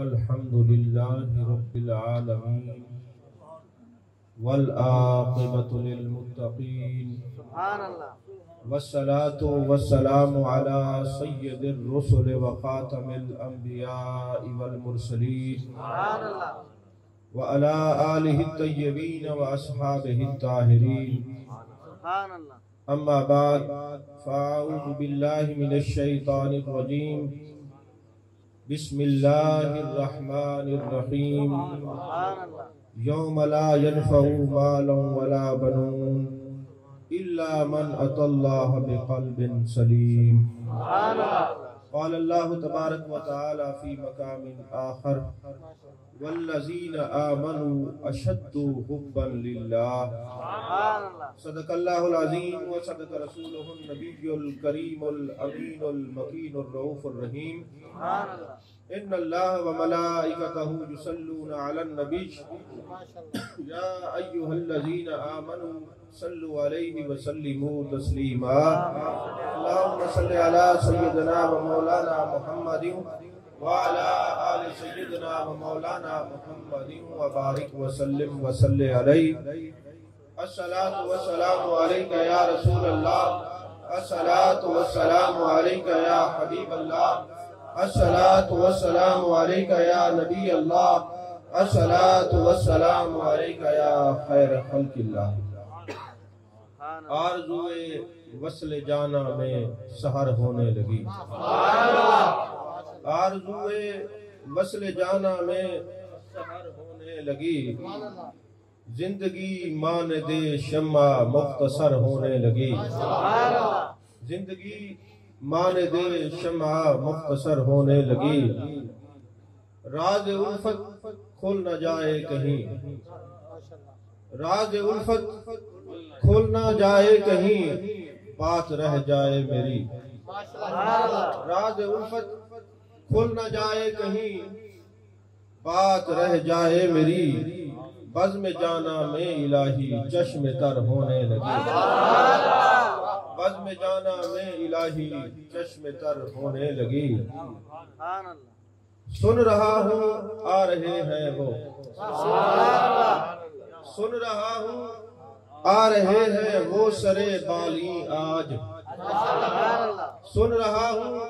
अल्हम्दुलिल्लाहि रब्बिल आलमीन वल आक़िबतु लिल मुत्तक़ीन वस्सलातु वस्सलामु अला सय्यिदिर रुसुल व ख़ातमिल अंबियाइ वल मुरसलीन व अला आलिहि तय्यबीन व अस्हाबिहि ताहिरीन। अम्मा बाद फ़अऊज़ु बिल्लाहि मिनश शैतानिर रजीम। बिस्मिल्लाहिर रहमानिर रहीम। यौम ला यनफ़उ मालुन वला बनून इल्ला मन अतल्लाह बिक़ल्बिन सलीम। क़ाल अल्लाहु तबारक व तआला फ़ी मक़ामिन आख़र वल्लज़ीना आमनू अशद्दु हुब्बन लिल्लाह। सदक़ल्लाहुल अज़ीम व सदक़ रसूलुहुन नबियुल करीमुल अमीनुल मकीनुर रऊफ़ुर रहीम। इन्नल्लाह व मलाइकतहु युसल्लूना अलन नबी या अय्युहल्लज़ीना आमनू सल्लु अलैहि व सल्लिमू तस्लीमा। अल्लाहुम्मा सल्लि अला सय्यिदिना व मौलाना मुहम्मदिन व अला आलि सय्यिदिना व मौलाना मुहम्मदिन व बारिक व सल्लिम व सल्लि अलैहि। अस्सलातु वस्सलामु अलैका या रसूलल्लाह। अस्सलातु वस्सलामु अलैका या हबीबल्लाह। अस्सलातु वस्सलामु अलैका या नबी अल्लाह। अस्सलातु वस्सलामु अलैका या खैर खल्किल्लाह। आरज़ुए वस्ल जाना में सहर होने लगी। आरज़ुए वस्ल जाना में सहर होने लगी। जिंदगी मान दे शम्मा मुख्तसर होने लगी। जिंदगी मान दे शम्मा मुख्तसर होने लगी। राज उल्फत खुल न जाए कहीं। राज उल्फत खुल न जाए कहीं बात रह जाए मेरी। राज उल्फत खुल न जाए कहीं बात रह जाए मेरी। बज़्म जाना में इलाही चश्मे तर होने लगी। बज़्म जाना में इलाही चश्मे तर होने लगी। सुन रहा हूँ आ रहे हैं वो। सुन रहा हूँ आ रहे हैं वो सरे बाली आज। सुन रहा हूँ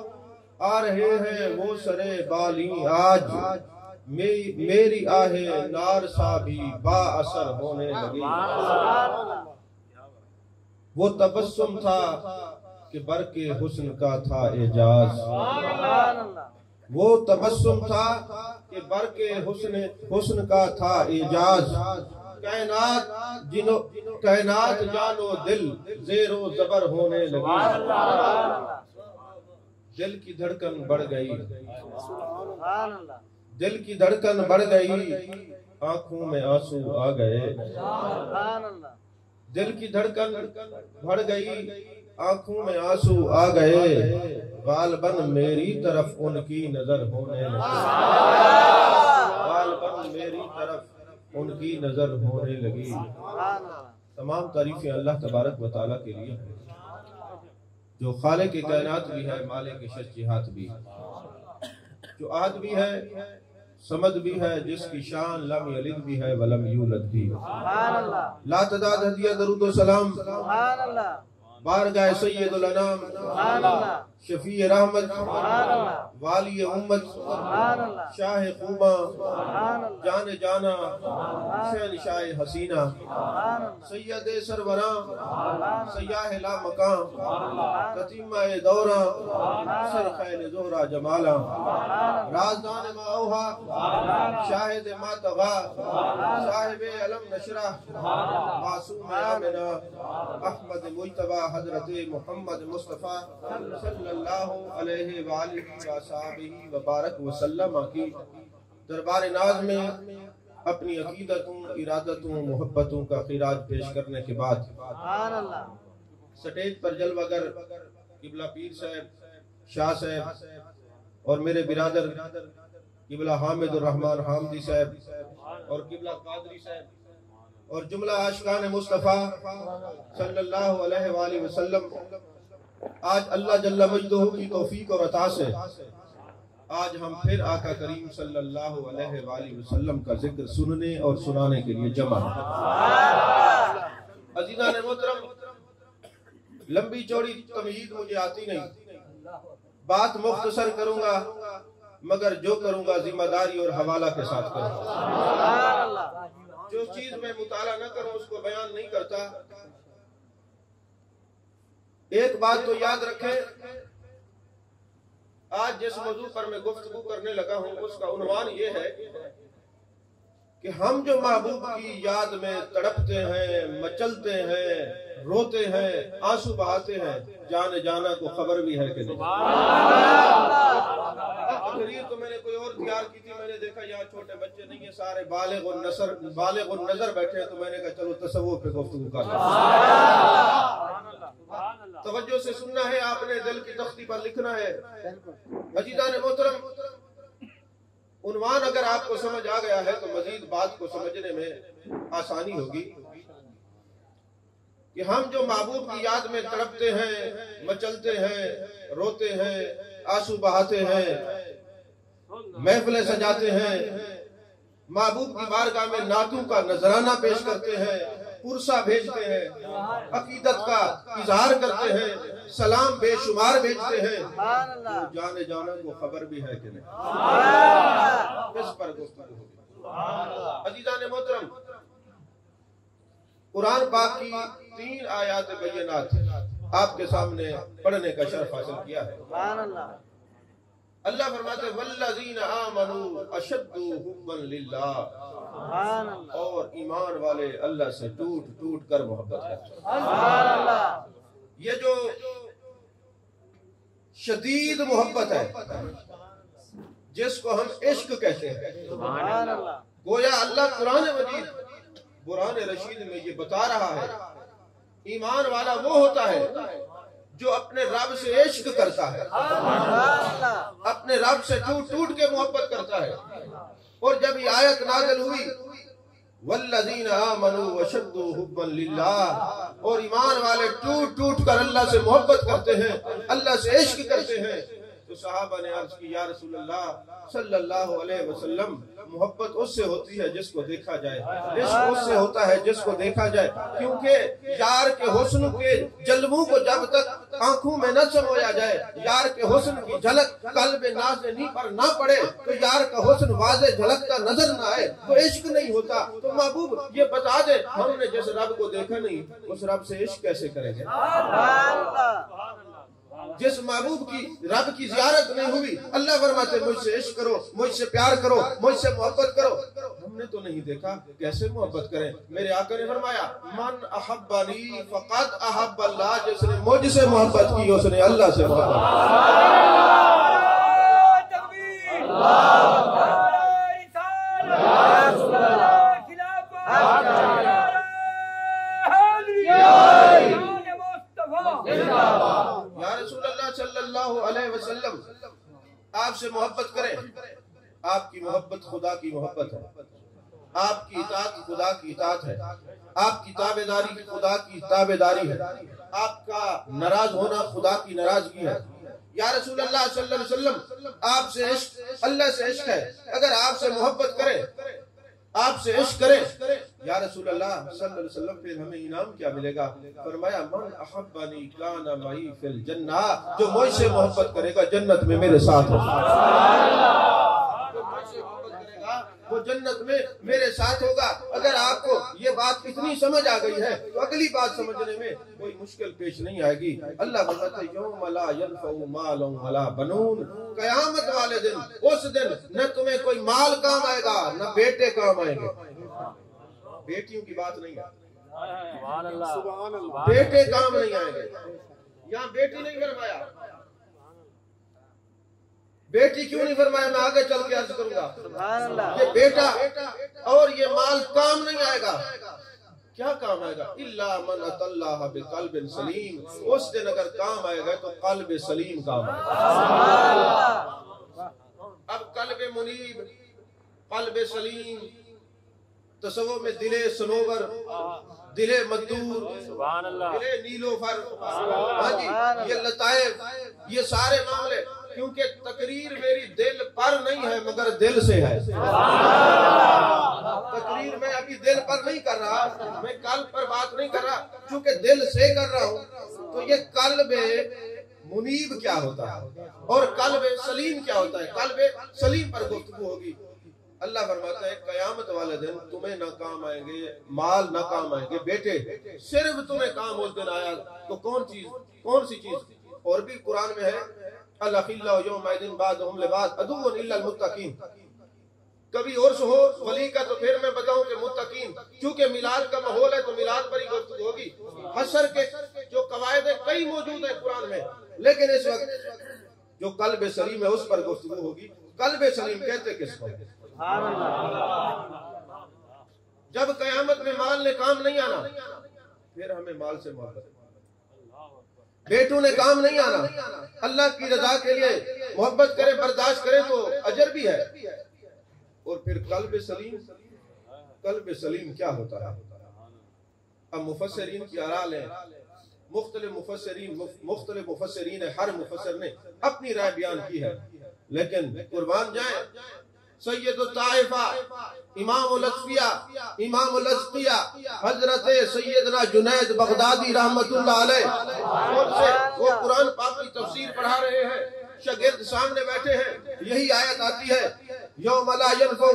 आ रहे हैं वो सरे बाली आज। मेरी आहे नार सा भी बाअसर होने लगी। वो तबस्सुम था कि बरके हुस्न का था एजाज। वो तबस्सुम था कि बरके हुस्न का था एजाज। कायनात जानो दिल ज़ेरो ज़बर होने लगी। दिल की धड़कन बढ़ गई। दिल की धड़कन बढ़ गई। आंखों में आंसू आ गए। दिल की धड़कन बढ़ गई। आंखों में आंसू आ गए। गालबन मेरी तरफ उनकी नजर होने लगी। गालबन मेरी तरफ उनकी नजर होने लगी। तमाम तारीफें अल्लाह तबारक व तआला के लिए जो खालिक के कायनात भी है, मालिक के शख्सियत भी, जो आहद भी है, समद भी है, जिसकी शान लम यलिद भी है वलम यूलद भी। ला तदाद हदिया दरूद व सलाम बारगाह सय्यदुल अनाम शफी रहमत वाली उम्मत शाह क़ूबा जान जाना शहनशाह हसीना सैयद सरवरा सयाह ला मकाम कतीमा दौरा सरखैल ज़ोहरा जमाला राज़दान माओहा शाहिद मातगा साहिब अलम नशरा मासूम आमिना अहमद मुज्तबा हजरत मोहम्मद मुस्तफ़ा सल्लल्लाहु अलैहि व आलिहि व सहाबिही व बारक व सल्लम की दरबार नाज में अपनी अकीदतों, इरादतों, मोहब्बतों का खिराज पेश करने के बाद स्टेज पर जलवागर किबला पीर साहब, शाह साहब और मेरे बिरादर किबला हामिदुर रहमान हामदी साहब और किबला कादरी साहब और जुमला आशिकान मुस्तफ़ा सल्लल्लाहु अलैहि वसल्लम आज अल्लाह जल्ला मजदूहू की तौफीक और अता से आज हम फिर आका करीम सल्लल्लाहु अलैहि वसल्लम का जिक्र सुनने और सुनाने के लिए जमा हैं। अज़ीज़ान मोहतरम, लंबी चौड़ी तमहीद मुझे आती नहीं, बात मुख्तसर करूंगा, मगर जो करूंगा जिम्मेदारी और हवाला के साथ करूंगा। जो चीज मैं मुताला न करूं उसको बयान नहीं करता। एक बात तो याद रखें, आज जिस मौजू पर मैं गुफ्तगू करने लगा हूं उसका उन्वान ये है कि हम जो महबूब की याद में तड़पते हैं, मचलते हैं, रोते हैं, आंसू बहाते हैं, जाने जाना को खबर भी है कि नहीं। तकरीर तो मैंने कोई और तैयार की थी, मैंने देखा यहाँ छोटे बच्चे नहीं है, सारे बालिग और नजर बैठे हैं, तो मैंने कहा चलो तसव्वुफ पे गुफ्तगू कर लें। तवज्जो से सुनना है, आपने दिल की तख्ती पर लिखना है। अज़ीज़ान मोहतरम, उन्वान अगर आपको समझ आ गया है तो मजीद बात को समझने में आसानी होगी कि हम जो महबूब की याद में तड़पते हैं, मचलते हैं, रोते हैं, आंसू बहाते हैं, महफिलें सजाते हैं, महबूब की बारगाह में नातों का नजराना पेश करते हैं, पुरसा भेजते हैं, अकीदत का इजहार करते हैं, सलाम बेशुमार भेजते हैं, तो जाने जाना को खबर भी है कि नहीं। इस पर गुफ्तगू होगी। अज़ीज़ान मोहतरम, कुरान पाक की 3 आयात बय्यनात आपके सामने पढ़ने का शरफ हासिल किया है। अल्लाह फरमाते वल्लज़ीना आमनू अशद्दु हुब्बन लिल्लाह, और ईमान वाले अल्लाह से टूट टूट कर मोहब्बत करते हैं। ये जो शदीद मोहब्बत है जिसको हम इश्क कहते हैं, गोया अल्लाह कुरान मजीद कुरान रशीद में ये बता रहा है, ईमान वाला वो होता है जो अपने रब से इश्क करता है, अपने रब से टूट टूट के मोहब्बत करता है। और जब ये आयत नाज़िल हुई वल्लज़ीना आमनू अशद्दु हुब्बन लिल्लाह, और ईमान वाले टूट टूट कर अल्लाह से मोहब्बत करते हैं, अल्लाह से इश्क करते हैं, तो सहाबा ने अर्ज की या रसूलल्लाह सल्लल्लाहु अलैहि वसल्लम, मोहब्बत उससे होती है जिसको देखा जाए, इश्क उससे होता है जिसको देखा जाए, क्योंकि यार के हुस्न के जलवों को जब तक आंखों में न समोया जाए, यार के हुस्न की झलक कल्ब नाज़िनी पर ना पड़े, तो यार का हुस्न वाज़े झलकता नजर न आए, तो इश्क नहीं होता। तो महबूब ये बता दे, हमने जिस रब को देखा नहीं उस रब से इश्क कैसे करेंगे? जिस महबूब की रब की ज़ियारत नहीं हुई, अल्लाह फरमाते मुझसे इश्क करो, मुझसे प्यार करो, मुझसे मोहब्बत करो। हमने तो नहीं देखा, कैसे मोहब्बत करें? मेरे आका ने फरमाया मन अहब्बनी फक़द अहब्बल्लाह, जिसने मुझसे मोहब्बत की उसने अल्लाह से मोहब्बत। सल्लल्लाहु अलैहि वसल्लम आपसे मोहब्बत करें, आपकी मोहब्बत खुदा की मोहब्बत है, आपकी इताअत खुदा की इताअत है, आपकी ताबेदारी खुदा की ताबेदारी है, आपका नाराज होना खुदा की नाराजगी है। या रसूल अल्लाह सल्लल्लाहु अलैहि वसल्लम, आपसे इश्क अल्लाह से इश्क है, अगर आपसे मोहब्बत करें, आपसे इश्क करें या रसूल अल्लाह सल्लल्लाहु अलैहि वसल्लम, फिर हमें इनाम क्या मिलेगा? फरमाया मन अहब्बनी काना मई फिल जन्नह, जो मुझसे मोहब्बत करेगा जन्नत में मेरे साथ होगा, वो जन्नत में मेरे साथ होगा। अगर आपको ये बात इतनी समझ आ गई है तो अगली बात समझने में कोई मुश्किल पेश नहीं आएगी। अल्लाह बताता है यौम ला यनफउ मालुन वला बनून, कयामत वाले दिन, उस दिन न तुम्हें कोई माल काम आएगा न बेटे काम आएंगे। बेटियों की बात नहीं है, बेटे काम नहीं आएंगे। यहाँ बेटी नहीं फरमाया, बेटी क्यों नहीं फरमाया? मैं आगे चल के अर्ज करूंगा। ये बेटा और ये माल काम नहीं आएगा। क्या काम आएगा? इल्ला मन अतल्लाह बिक़ल्बिन सलीम, उस दिन अगर काम आएगा तो क़ल्ब सलीम काम आएगा। अब क़ल्ब मुनीब, क़ल्ब सलीम, तसव्वुफ में दिले सनोवर, दिले मदूर, दिले नीलोफर, हाँ जी, ये लताइफ, ये सारे मामले, क्योंकि तकरीर मेरी दिल पर नहीं है मगर दिल से है। तकरीर में अभी दिल पर नहीं कर रहा, मैं कल्ब पर बात नहीं कर रहा, क्योंकि दिल से कर रहा हूँ। तो ये कल्ब मुनीब क्या होता है और कल्ब सलीम क्या होता है। कल्ब सलीम पर गुफ्तगू होगी। अल्लाह फरमाता है कयामत वाले दिन तुम्हें ना काम आएंगे माल, ना काम आएंगे बेटे, सिर्फ तुम्हें काम उस दिन आया तो कौन सी चीज। और भी कुरान में है अल्लाह यौमइदिन बादहुम लिबाद अदुव्वुन इल्लल मुत्तकीन। कभी उर्स हो वली का तो फिर मैं बताऊं कि मुत्तकीन, क्योंकि मिलाद का माहौल है तो मिलाद पर ही गुफ्तगू होगी। हशर के जो कवायद है कई मौजूद है कुरान में, लेकिन इस वक्त जो कल्ब सलीम है उस पर गुफ्तगू होगी। कल्ब सलीम कहते किसको? जब कयामत में माल ने काम नहीं आना, फिर हमें माल से मोहब्बत, बेटों ने काम नहीं आना, अल्लाह की रजा के लिए मोहब्बत करे, बर्दाश्त करे तो अजर भी है। और फिर कल्ब सलीम क्या होता है? अब मुफस्सिरीन की आरा लें, मुख्तलिफ मुफस्सिरीन है, हर मुफस्सिर ने अपनी राय बयान की है, लेकिन कुर्बान जाए सैयदुत ताइफा इमामुल अज़किया हजरत सैयदना जुनैद बगदादी रहमतुल्लाह अलैह, वो कुरान पाक की तफसीर पढ़ा रहे हैं, शागिर्द सामने बैठे हैं। यही आयत आती है यौम ला यनफ़उ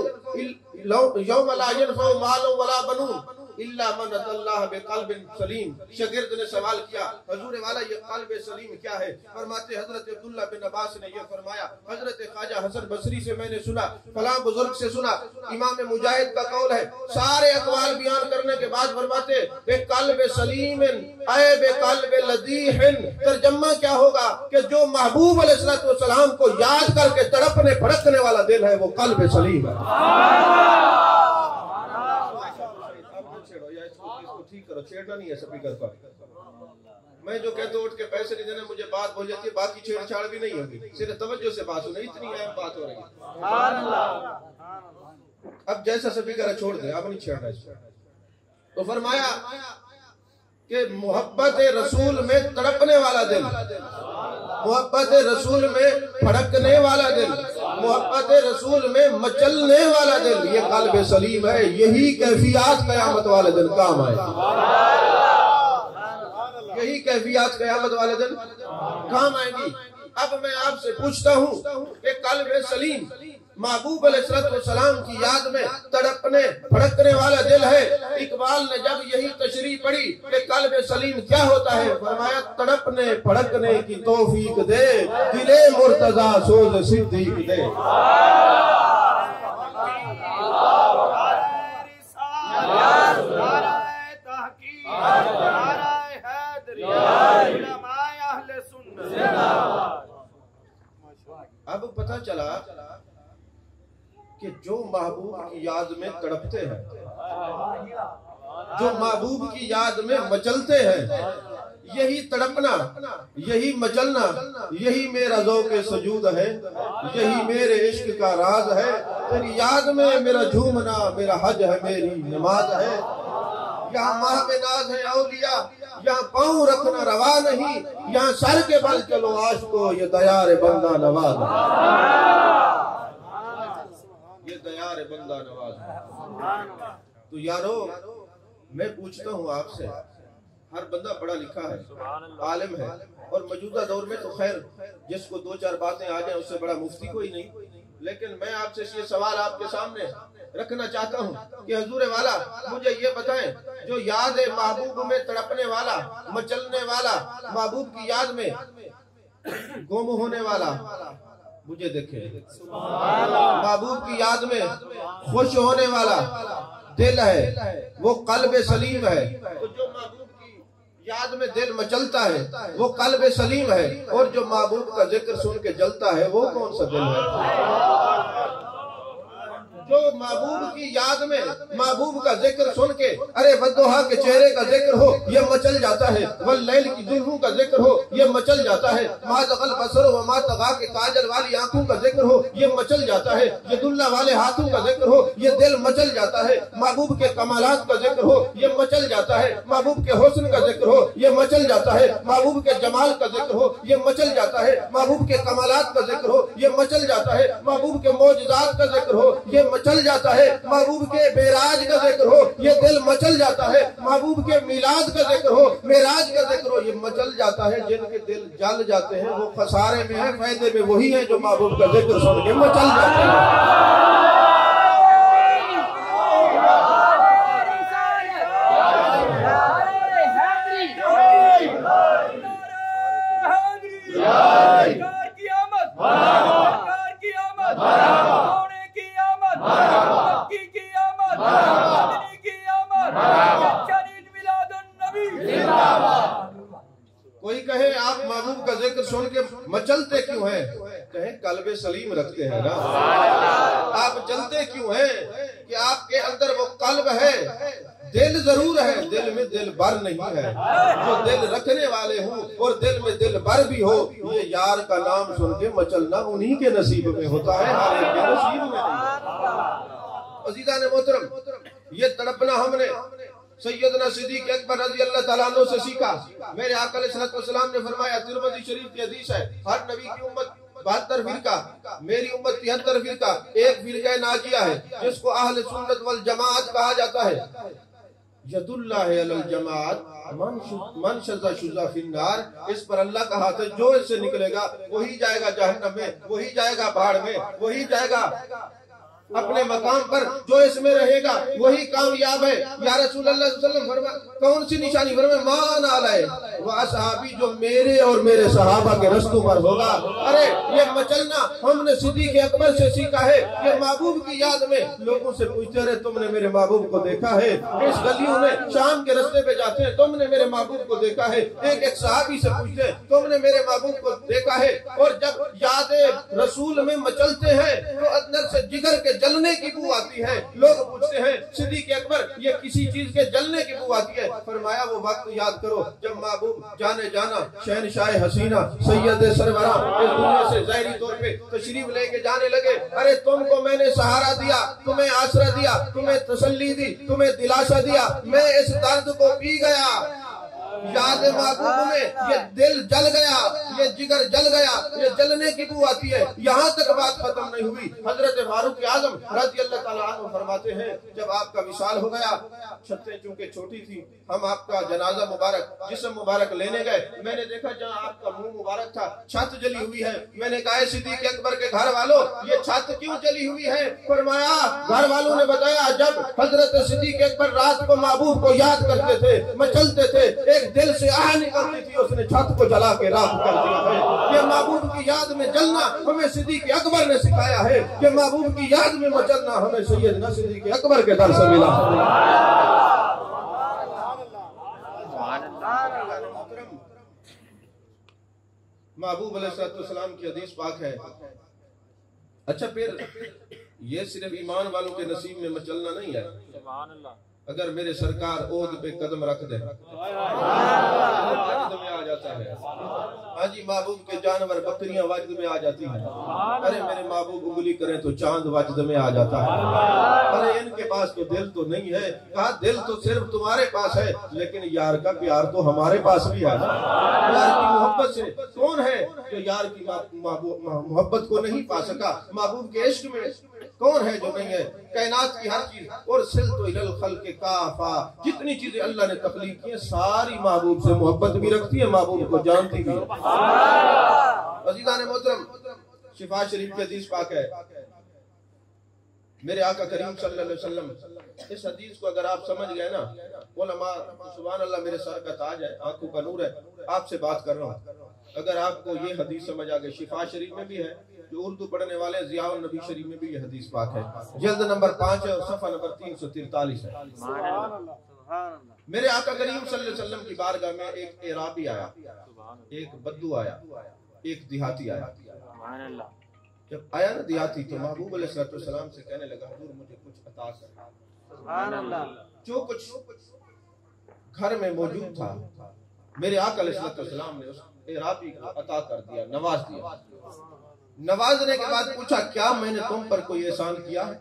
मालुन वला बनून इल्ला मन अतल्लाह बिक़ल्बिन सलीम। शागिर्द ने सवाल किया हुजूर वाला ये कल्ब सलीम क्या है? फरमाते हजरत अब्दुल्लाह बिन अब्बास ने ये फरमाया, हजरत ख्वाजा हसन बसरी से मैंने सुना, फलां बुजुर्ग से सुना, इमाम मुजाहिद का कौल है। सारे अक़वाल बयान करने के बाद फरमाते बिक़ल्ब सलीमिन ऐ बिक़ल्ब लदीहिन। तर्जुमा क्या होगा कि जो महबूब अलैहिस्सलातु वस्सलाम को याद करके तड़पने भड़कने वाला दिल है वो कल्ब सलीम है। ठीक करो, छेड़ना नहीं है स्पीकर पर। मैं जो कहता हूँ उठ के पैसे नहीं देने, मुझे बात हो जाती है, बाकी छेड़छाड़ भी नहीं होगी, सिर्फ तवज्जो से बात होगी, इतनी अहम बात हो रही है। अब जैसा स्पीकर छोड़ दे, अब नहीं छेड़ना इसको। तो फरमाया कि मोहब्बत रसूल में तड़पने वाला दिल, मोहब्बत रसूल में भड़कने वाला दिल, मोहब्बत रसूल में मचलने वाला दिल, ये कल्ब सलीम है। यही कैफियत कयामत वाले दिन काम आएगी, यही कैफियत कयामत वाले दिन काम आएगी। अब मैं आपसे पूछता हूँ कि कल्ब सलीम महबूब अलैहिस्सलाम की याद में तड़पने भड़कने वाला दिल है। इकबाल ने जब यही तशरीह पढ़ी कि कल्ब सलीम क्या होता है, फरमाया तड़पने भड़कने की तौफीक दे, दिले मुर्तजा सोज सिद्दीक दे। अब पता चला कि जो महबूब की याद में तड़पते हैं, जो महबूब की याद में मचलते हैं, यही तड़पना, यही मचलना, यही मेरा ज़ौक़े सजूद है, यही मेरे इश्क का राज है। तेरी याद में मेरा झूमना, मेरा हज है, मेरी नमाज है। यहाँ माह में नाज है औलिया, यहाँ पाँव रखना रवा नहीं, यहाँ सर के बल चलो आशिको, ये दयार बंदा नवाज, ये दयार बंदा नवाज। तो यारो मैं पूछता हूँ आपसे, हर बंदा पढ़ा लिखा है, आलिम है, और मौजूदा दौर में तो खैर जिसको दो चार बातें आ जाए उससे बड़ा मुफ्ती कोई नहीं, लेकिन मैं आपसे ये सवाल आपके सामने रखना चाहता हूँ कि हुजूर वाला मुझे ये बताएं, जो याद है महबूब में तड़पने वाला, मचलने वाला, महबूब की याद में गुम होने वाला, मुझे देखे महबूब की याद में खुश होने वाला दिल है, वो कल्ब सलीम है। तो जो महबूब की याद में दिल मचलता है वो कल्ब सलीम है, और जो महबूब का जिक्र सुन के जलता है वो कौन सा दिल है? जो महबूब की याद में महबूब का जिक्र सुन के अरे वद्दुहा के चेहरे का जिक्र हो ये मचल जाता है, वल्लैल की दुल्हू का जिक्र हो ये मचल जाता है, मा तग़ल बसर व मा तग़ा के काजल वाली आंखों का जिक्र हो ये मचल जाता है, ये दुल्ला वाले हाथों का जिक्र हो ये दिल मचल जाता है, महबूब के कमालात का जिक्र हो ये मचल जाता है, महबूब के हुस्न का जिक्र हो ये मचल जाता है, महबूब के जमाल का जिक्र हो ये मचल जाता है, महबूब के कमालात का जिक्र हो ये मचल जाता है। महबूब के मौजज़ात का जिक्र हो, ये मचल जाता है। महबूब के बेराज का जिक्र हो, ये दिल मचल जाता है। महबूब के मिलाद का जिक्र हो, मेराज का जिक्र हो, ये मचल जाता है। जिनके दिल जल जाते हैं वो खसारे में है, फायदे में वही है जो महबूब का जिक्र सुन के मचल जाते हैं। कोई कहे आप महबूब का जिक्र सुन के मचलते क्यों हैं? कहें कल्बे सलीम रखते हैं ना। आप जलते क्यों हैं? कि आपके अंदर वो कल्ब है, दिल जरूर है, दिल में दिल भर नहीं है। जो दिल रखने वाले हो और दिल में दिल भर भी हो, ये यार का नाम सुन के मचलना उन्हीं के नसीब में होता है, हर एक के नसीब में नहीं। अज़ीज़ान मोहतरम, ये तड़पना हमने सैयदना सिद्दीक़ अकबर रज़ी अल्लाह तआला अन्हु से सीखा। मेरे आका अलैहिस्सलातु वस्सलाम ने फरमाया, तिरमिज़ी शरीफ की हदीस है, हर नबी की उम्मत 72 फिरका, मेरी उम्मत 73 फिरका, एक फिरका नाजिया है जिसको अहले सुन्नत वल जमाअत कहा जाता है। यदुल्लाहि अलल जमाअत मन शज़ा शुज़ा फिन्नार, इस पर अल्लाह का हाथ है, जो इससे निकलेगा वही जाएगा जहन्नम में, वही जाएगा भाड़ में, वही जाएगा अपने मकाम पर। जो इसमें रहेगा वही कामयाब है। या रसूलुल्लाह सल्लल्लाहु अलैहि वसल्लम फरमाया, कौन सी निशानी? फरमाया मान आलाए वह सहाबी, जो मेरे और मेरे सहाबा के रस्तों पर होगा। अरे ये मचलना हमने सिद्दीक़ अकबर से सीखा है। ये महबूब की याद में लोगों से पूछते रहे, तुमने मेरे महबूब को देखा है? इस गलियों में शाम के रास्ते पे जाते हैं, तुमने मेरे महबूब को देखा है? एक एक सहाबी से पूछते हैं, तुमने मेरे महबूब को देखा है? और जब याद रसूल में मचलते हैं तो अंदर से जिगर के जलने की बू आती है। लोग पूछते हैं, सिद्दीक़ अकबर ये किसी चीज के जलने की बू आती है? फरमाया वो वक्त याद करो जब महबूब जाने जाना शहनशाह हसीना सैयद सरवरा इस दुनिया से ज़ाहिरी तौर पे तशरीफ लेके जाने लगे। अरे तुमको मैंने सहारा दिया, तुम्हें आसरा दिया, तुम्हें तसल्ली दी, तुम्हें दिलासा दिया, मैं इस दर्द को पी गया। याद महबूब में ये दिल जल गया, ये जिगर जल गया, ये जलने की बू आती है। यहाँ तक बात खत्म नहीं हुई। हजरत फारूक आजम रज़ी अल्लाह तआला अन्हु फरमाते हैं, जब आपका विशाल हो गया, छतें चूंकि छोटी थी, हम आपका जनाजा मुबारक, जिस्म मुबारक लेने गए, मैंने देखा जहाँ आपका मुंह मुबारक था छत जली हुई है। मैंने कहा सिद्दीक़ अकबर के घर वालों, ये छत क्यों जली हुई है? फरमाया, घर वालों ने बताया, जब हजरत सिद्दीक़ अकबर रात को महबूब को याद करते थे, मचलते थे, एक दिल से आह निकलती थी, उसने छत को जला के राख कर दिया है। ये महबूब की याद में जलना हमें सिद्दीक़ अकबर ने सिखाया है। ये महबूब की याद में मचलना हमें सैयदना सिद्दीक़ अकबर के दर से मिला। महबूब अलैहिस्सलाम की हदीस पाक है। अच्छा, फिर ये सिर्फ ईमान वालों के नसीब में मचलना नहीं है। अगर मेरे सरकार ओद पे कदम रख दे वजद में आ जाता है। हाँ जी, महबूब के जानवर बकरियां वजद में आ जाती हैं। अरे मेरे महबूब उंगली करें तो चांद वजद में आ जाता है। अरे इनके पास तो दिल तो नहीं है। कहा दिल तो सिर्फ तुम्हारे पास है, लेकिन यार का प्यार तो हमारे पास भी है। यार की मोहब्बत से कौन है जो यार की मोहब्बत को नहीं पा सका? महबूब के इश्क में कौन है जो नहीं है? कायनात की हर चीज और सिलतो इलल खल्क़ काफ़ा, जितनी चीजें अल्लाह ने तख्लीक की है सारी महबूब से मोहब्बत भी रखती है, महबूब को जानती भी है। अज़ीज़ान मोहतरम, शिफा शरीफ की हदीस पाक है, मेरे आका करीम सल्लल्लाहु अलैहि वसल्लम, इस हदीस को अगर आप समझ गए ना, उलमा सुभान अल्लाह, मेरे सर का ताज है, आंखों का नूर है, आपसे बात कर रहा हूँ। अगर आपको ये हदीस समझ आ गई, शिफा शरीफ में भी है, जो उर्दू पढ़ने वाले ज़ियाउन नबी शरीफ में भी ये हदीस पाक है, जल्द नंबर 5 है और सफ़ा नंबर 343 है। मेरे आका करीम सल्लल्लाहु अलैहि वसल्लम की बारगाह में एक एराबी आया, एक बद्दू आया, एक देहाती आया। जब आया ना देहाती, तो महबूब अलैहिस्सलाम से कहने लगा, हुजूर मुझे कुछ अता कर। जो कुछ घर में मौजूद था मेरे आका अलैहिस्सलाम ने उस एराबी को अता कर दिया, नवाज दिया। नवाजने के बाद पूछा, क्या मैंने तुम पर कोई एहसान किया है?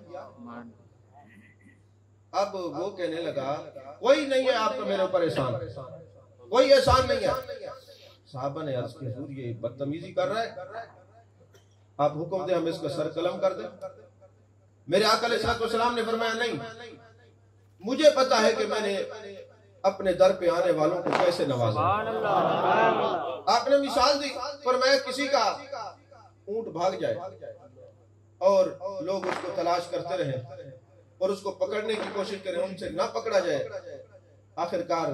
अब वो कहने लगा, कोई नहीं है आपका मेरे ऊपर एहसान, कोई एहसान नहीं है। साहबा ने अर्ज किया, हुजूर ये बदतमीजी कर रहा है। आप हुक्म दे हम इसका सर कलम कर दें। मेरे आका अलैहिस्सलाम ने फरमाया नहीं, मुझे पता है कि मैंने अपने दर पे आने वालों को कैसे नवाजा। आपने मिसाल दी, फरमाया किसी का ऊंट भाग जाए और लोग उसको तलाश करते रहे और उसको पकड़ने की कोशिश करें, उनसे ना पकड़ा जाए, आखिरकार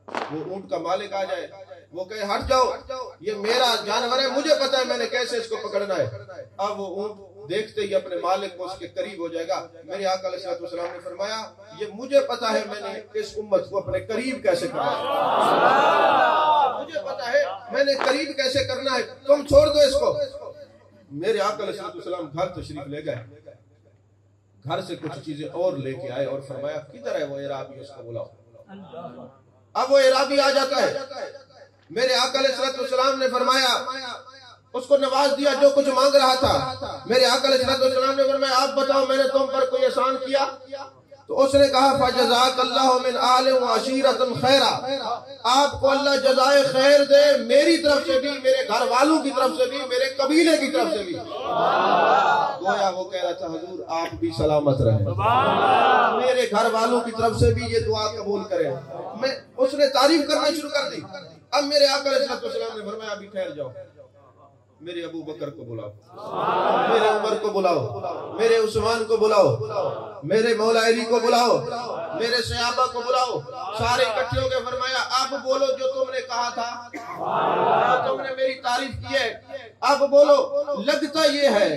वो ऊंट का मालिक आ जाए, वो कहे हट जाओ, ये मेरा जानवर है, मुझे पता है मैंने कैसे इसको पकड़ना है। अब वो ऊंट देखते ही अपने मालिक को उसके करीब हो जाएगा। मेरे आका अलैहिस्सलाम ने फरमाया ये मुझे पता है मैंने इस उम्मत को अपने करीब कैसे करना है, मुझे पता है मैंने करीब कैसे करना है, तुम छोड़ दो इसको। मेरे आका अलैहिस्सलाम घर तशरीफ ले गए, घर से कुछ चीजें और लेके आए और फरमाया किधर है वो इराबी, उसको बुलाओ। अब वो इराबी आ जाता है। मेरे आका अलैहिस्सलाम ने फरमाया उसको नवाज दिया जो कुछ मांग रहा था। मेरे आका अलैहिस्सलाम ने फरमाया आप बताओ मैंने तुम पर कोई एहसान किया? तो उसने कहा फजज़ाकल्लाहु मिन आलिन व अशीरतिन खैरा, आपको अल्लाह जज़ाए खैर दे, मेरी तरफ से भी, मेरे घर वालों की तरफ से भी, मेरे कबीले की तरफ से भी। गोया वो कह रहा था हुजूर आप भी सलामत रहे, मेरे घर वालों की तरफ से भी ये दुआ कबूल करें। मैं उसने तारीफ करना शुरू कर दी। अब मेरे आका अलैहिस्सलाम ने फरमाया अभी ठहर जाओ, मेरे अबू बकर को बुलाओ, मेरे उमर को बुलाओ, मेरे उस्मान को बुलाओ, मेरे मौला अली को बुलाओ, मेरे सहाबा को बुलाओ। सारे इकट्ठे हो गए। फरमाया अब बोलो जो तुमने कहा था, तुमने मेरी तारीफ की है, अब बोलो। लगता ये है,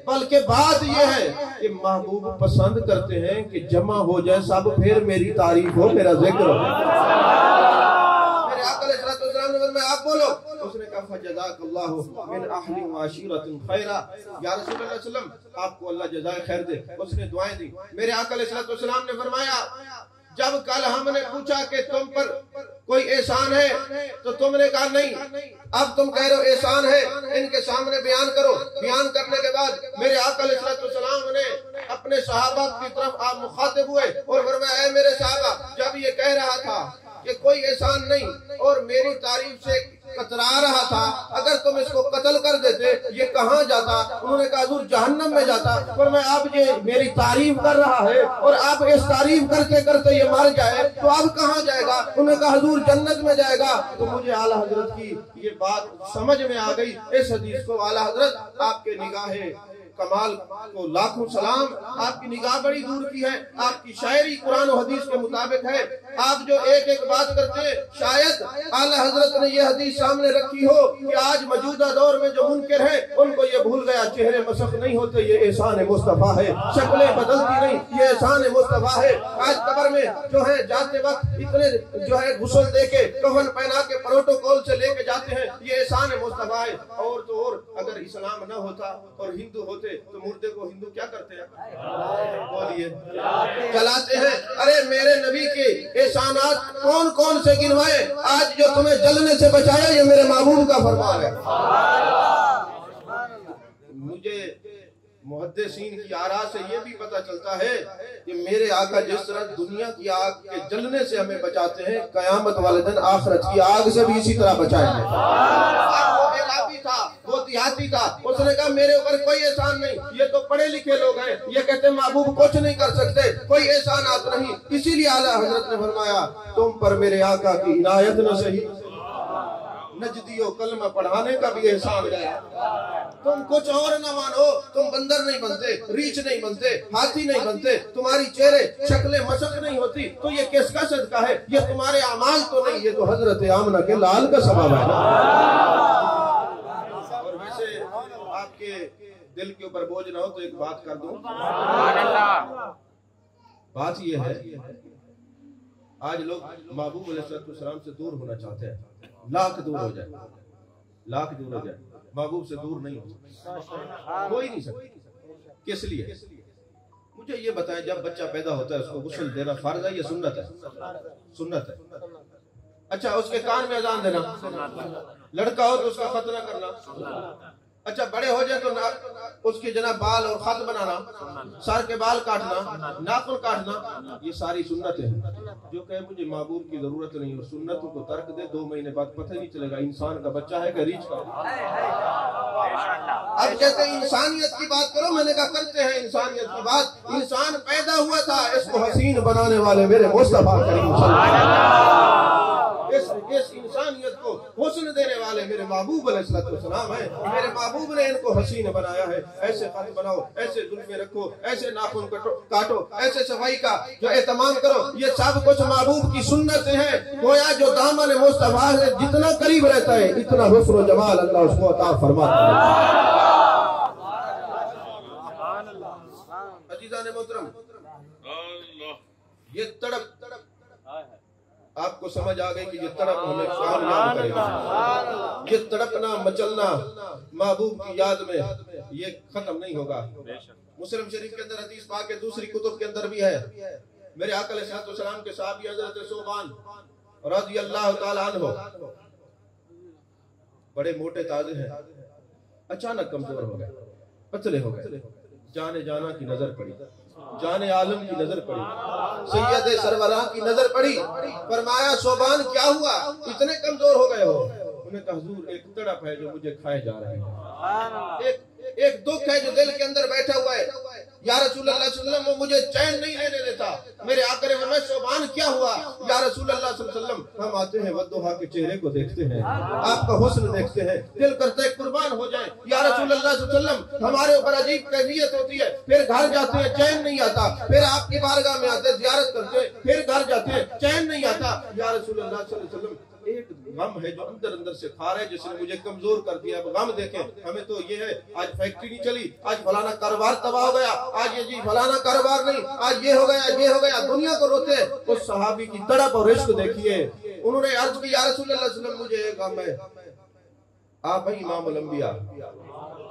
बल्कि बात ये है कि महबूब पसंद करते हैं कि जमा हो जाए सब, फिर मेरी तारीफ हो, मेरा जिक्र हो। आप बोलो। उसने कहा फजज़ाकल्लाहु मिन अहली व अशीरतिन खैरा, या रसूलुल्लाह सल्लल्लाहु अलैहि वसल्लम आपको अल्लाह जज़ाए खैर दे। उसने दुआएं दी। मेरे आका अलैहिस्सलाम ने फरमाया जब कल हमने पूछा कि तुम पर कोई एहसान है तो तुमने कहा नहीं, अब तुम कह रहे हो एहसान है, इनके सामने बयान करो। बयान करने के बाद मेरे आका अलैहिस्सलाम ने अपने सहाबा की तरफ आप मुखातिब हुए और फरमाया ऐ मेरे सहाबा, जब ये कह रहा था कि कोई एहसान नहीं और मेरी तारीफ से कतरा रहा था, अगर तुम इसको कत्ल कर देते ये कहाँ जाता? उन्होंने कहा हुजूर जहन्नम में जाता। पर मैं आप ये मेरी तारीफ कर रहा है और आप इस तारीफ करते करते ये मर जाए तो अब कहाँ जाएगा? उन्होंने कहा हुजूर जन्नत में जाएगा। तो मुझे आला हजरत की ये बात समझ में आ गई। इस हदीस को आला हजरत आपके निगाहे कमाल को लाखों सलाम, आपकी निगाह बड़ी दूर की है, आपकी शायरी कुरान और हदीस के मुताबिक है। आप जो एक एक बात करते हैं, शायद आला हजरत ने ये हदीस सामने रखी हो कि आज मौजूदा दौर में जो मुनकिर है उनको ये भूल गया, चेहरे मशक नहीं होते, ये एहसान मुस्तफा है, शक्लें बदलती नहीं, ये एहसान मुस्तफा है। आज कब्र में जो है जाते वक्त इतने जो है गुस्ल दे के कफन पहना के प्रोटोकॉल से लेके जाते हैं, ये एहसान मुस्तफा है। और तो और अगर इस्लाम न होता और हिंदू होते तो मुर्दे को हिंदू क्या करते हैं? बोलिए, जलाते हैं। अरे मेरे नबी के एहसानात कौन कौन से गिनवाए? आज जो तुम्हें जलने से बचाया ये मेरे महबूब का फरमान है। मुझे मुहद्दिसीन की आरा से ये भी पता चलता है कि मेरे आका जिस तरह दुनिया की आग के जलने से हमें बचाते हैं, कयामत वाले दिन आखिरत की आग से भी इसी तरह बचाएंगे। था वो देहाती था, उसने कहा मेरे ऊपर कोई एहसान नहीं, ये तो पढ़े लिखे लोग हैं, ये कहते महबूब कुछ नहीं कर सकते, कोई एहसानात नहीं। इसीलिए आला हजरत ने फरमाया तुम पर मेरे आका की इनायत न सही, नजदियो कलमा पढ़ाने का भी एहसान गया। तुम कुछ और न मानो, तुम बंदर नहीं बनते, रीछ नहीं बनते, हाथी नहीं बनते, तुम्हारी चेहरे शक्लें मशक नहीं होती, तो ये किसका सदका है? ये तुम्हारे अमाल तो नहीं, ये तो हजरत आमना के लाल का सबब है ना। आपके दिल के ऊपर बोझ ना हो तो एक बात कर दूं। बात ये है आज लोग महबूब अलैहिस्सलाम से दूर होना चाहते हैं, लाख दूर हो जाए, लाख दूर हो जाए, महबूब से दूर नहीं हो सकता, कोई नहीं सकता। किस लिए? मुझे ये बताएं, जब बच्चा पैदा होता है उसको गुस्ल देना फर्ज है या सुन्नत है? सुन्नत है। अच्छा, उसके कान में अजान देना, लड़का हो तो उसका खतना करना, अच्छा बड़े हो जाए तो उसके जना बाल और खत बनाना, सर के बाल काटना, नाखून काटना, ये सारी सुन्नतें हैं। जो कहे मुझे महबूब की जरूरत नहीं और सुन्नतों को तर्क दे, 2 महीने बाद पता ही नहीं चलेगा इंसान का बच्चा है कि रीछ का। अब कहते हैं इंसानियत की बात करो, मैंने कहा करते हैं इंसानियत की बात। इंसान पैदा हुआ था, इसको हसीन बनाने वाले मेरे मुस्तफा करीम, इस इंसानियत को हुस्न देने वाले मेरे महबूब अलैहिस्सलाम है। मेरे महबूब ने इनको हसीन बनाया है। ऐसे खत बनाओ, ऐसे जुल्फे रखो, ऐसे नाखून काटो, ऐसे सफाई का जो एहतमाम करो, ये सब कुछ महबूब की सुन्नत है। गोया जो दामन मुस्तफा से जितना करीब रहता है, इतना हुस्न और जमाल अल्लाह उसको अता फरमाता है। अजीज़ान मोहतरम, ये तड़प आपको समझ आ गई कि ये तड़प हमें कामयाब करेगा। ये तड़पना मचलना महबूब की याद में ये खत्म नहीं होगा। मुस्लिम शरीफ के अंदर हदीस पाक के दूसरी कुतुब के अंदर भी है। मेरे आका अलैहिस्सलाम के साहबी हजरत सोबान रज़ियल्लाहु ताला अन्हु बड़े मोटे ताजे हैं, अचानक कमजोर हो गए, पतले हो गए। जाने जाना की नजर पड़ी, जाने आलम की नजर पड़ी, सैयद सरवरा की नजर पड़ी। फरमाया सोबान क्या हुआ, इतने कमजोर हो गए हो? उन्हें कहा हुजूर एक तड़प है जो मुझे खाए जा रहे हैं, एक दुख है जो दिल के अंदर बैठा हुआ है। या रसूल अल्लाह सल्लल्लाहु अलैहि वसल्लम, वो मुझे चैन नहीं लेने देता। मेरे आकर में सोबान क्या हुआ? या रसूल अल्लाह सल्लल्लाहु अलैहि वसल्लम, हम आते हैं वद्दुहा के चेहरे को देखते हैं, आपका हुस्न देखते हैं, दिल करता है कुर्बान हो जाए। या रसूल अल्लाह सल्लल्लाहु अलैहि वसल्लम, हमारे ऊपर अजीब कैफियत होती है, फिर घर जाते हैं चैन नहीं आता, फिर आपकी बारगाह में आते जियारत करते हैं, फिर घर जाते हैं चैन नहीं आता। या रसूल अल्लाह सल्लल्लाहु अलैहि वसल्लम, एक गम है जो अंदर अंदर से खा रहा है, जिसने मुझे कमजोर कर दिया। अब गम देखें, हमें तो ये है आज फैक्ट्री नहीं चली, आज फलाना कारोबार तबाह हो गया, आज ये जी फलाना कारोबार नहीं, आज ये हो गया, ये हो गया, दुनिया को रोते हैं। उस सहाबी की तड़प और इश्क देखिए। उन्होंने अर्ज की, या रसूल अल्लाह सल्लल्लाहु अलैहि वसल्लम, मुझे एक गम है। आप है इमामुल अंबिया,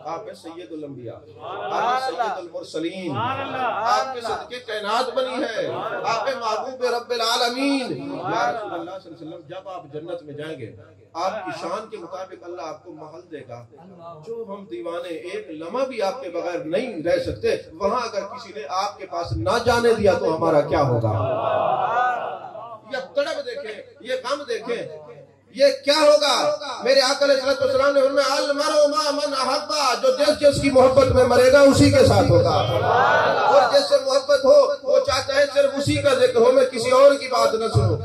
आप है सैयदुल अंबिया, आप है सैयदुल मुरसलीन, आपके सदके कायनात बनी है, आप है महबूब रब्बिल आलमीन। या रसूल अल्लाह सल्लल्लाहु अलैहि वसल्लम, जब आप जन्नत में जाएंगे, आपकी शान के मुताबिक अल्लाह आपको महल देगा जो हम दीवाने एक लम्हा भी आपके बगैर नहीं रह सकते। वहां अगर किसी ने आपके पास ना जाने दिया तो हमारा क्या होगा? ये तड़प देखें, ये गम देखें, ये क्या होगा? मेरे आका अलैहिस्सलाम ने फरमाया, अल मरउ मा मन अहब्बा, जो जिसकी मोहब्बत में मरेगा उसी के साथ होगा। और जिससे मोहब्बत हो वो चाहता है सिर्फ उसी का जिक्र हो, मैं किसी और की बात न सुनूं,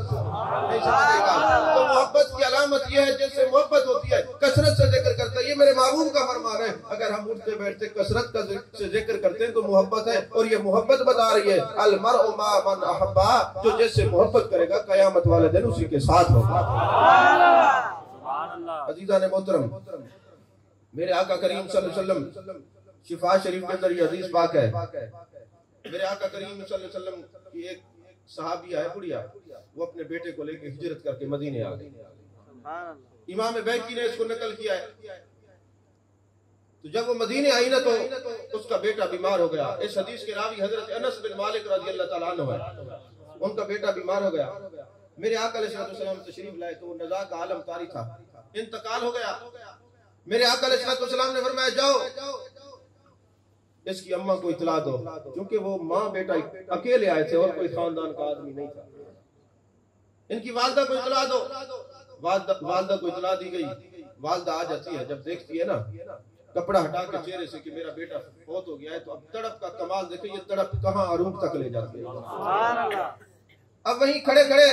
नहीं समझेगा। तो मोहब्बत की अलामत यह है, जिससे मोहब्बत होती है कसरत से जिक्र करता है। ये मेरे महबूब का फरमान है। अगर हम उठते बैठते कसरत का से जिक्र करते हैं तो मोहब्बत है, और ये मोहब्बत बता रही है, अल मरउ मा मन अहब्बा, जो जिससे मोहब्बत करेगा कयामत वाले दिन उसी के साथ होगा। अजीज़ान मोहतरम, मेरे आका करीम सल्लल्लाहु अलैहि वसल्लम, शिफा शरीफ के अंदर ये हदीस पाक है। मेरे आका करीम सल्लल्लाहु अलैहि वसल्लम की एक सहाबिया है बुढ़िया, वो अपने बेटे को लेकर हिजरत करके मदीने आ गई। इमाम बैकी ने इसको नकल किया है। तो जब वो मदीने आई ना, तो उसका बेटा बीमार हो गया। इस हदीस के रावी हजरत अनस बिन मालिक रज़ियल्लाहु ताला अन्हु है। उनका बेटा बीमार हो गया। मेरे आका अलैहिस्सलाम तशरीफ लाए तो वो नज़ा का आलम कारी था, इंतकाल हो गया। मेरे आका अलैहिस्सलाम ने फरमाया, जाओ इसकी अम्मा को इतला दो, क्योंकि वो माँ बेटा अकेले आए थे और कोई खानदान का आदमी नहीं था। इनकी वालदा को इतला दो। वालदा को इतला दी गई। वालदा आ जाती है, जब देखती है ना कपड़ा हटा के चेहरे से कि मेरा बेटा फौत हो गया है, तो अब तड़प का कमाल देखिए, ये तड़प कहाँ अरूप तक ले जाती है। अब वहीं खड़े खड़े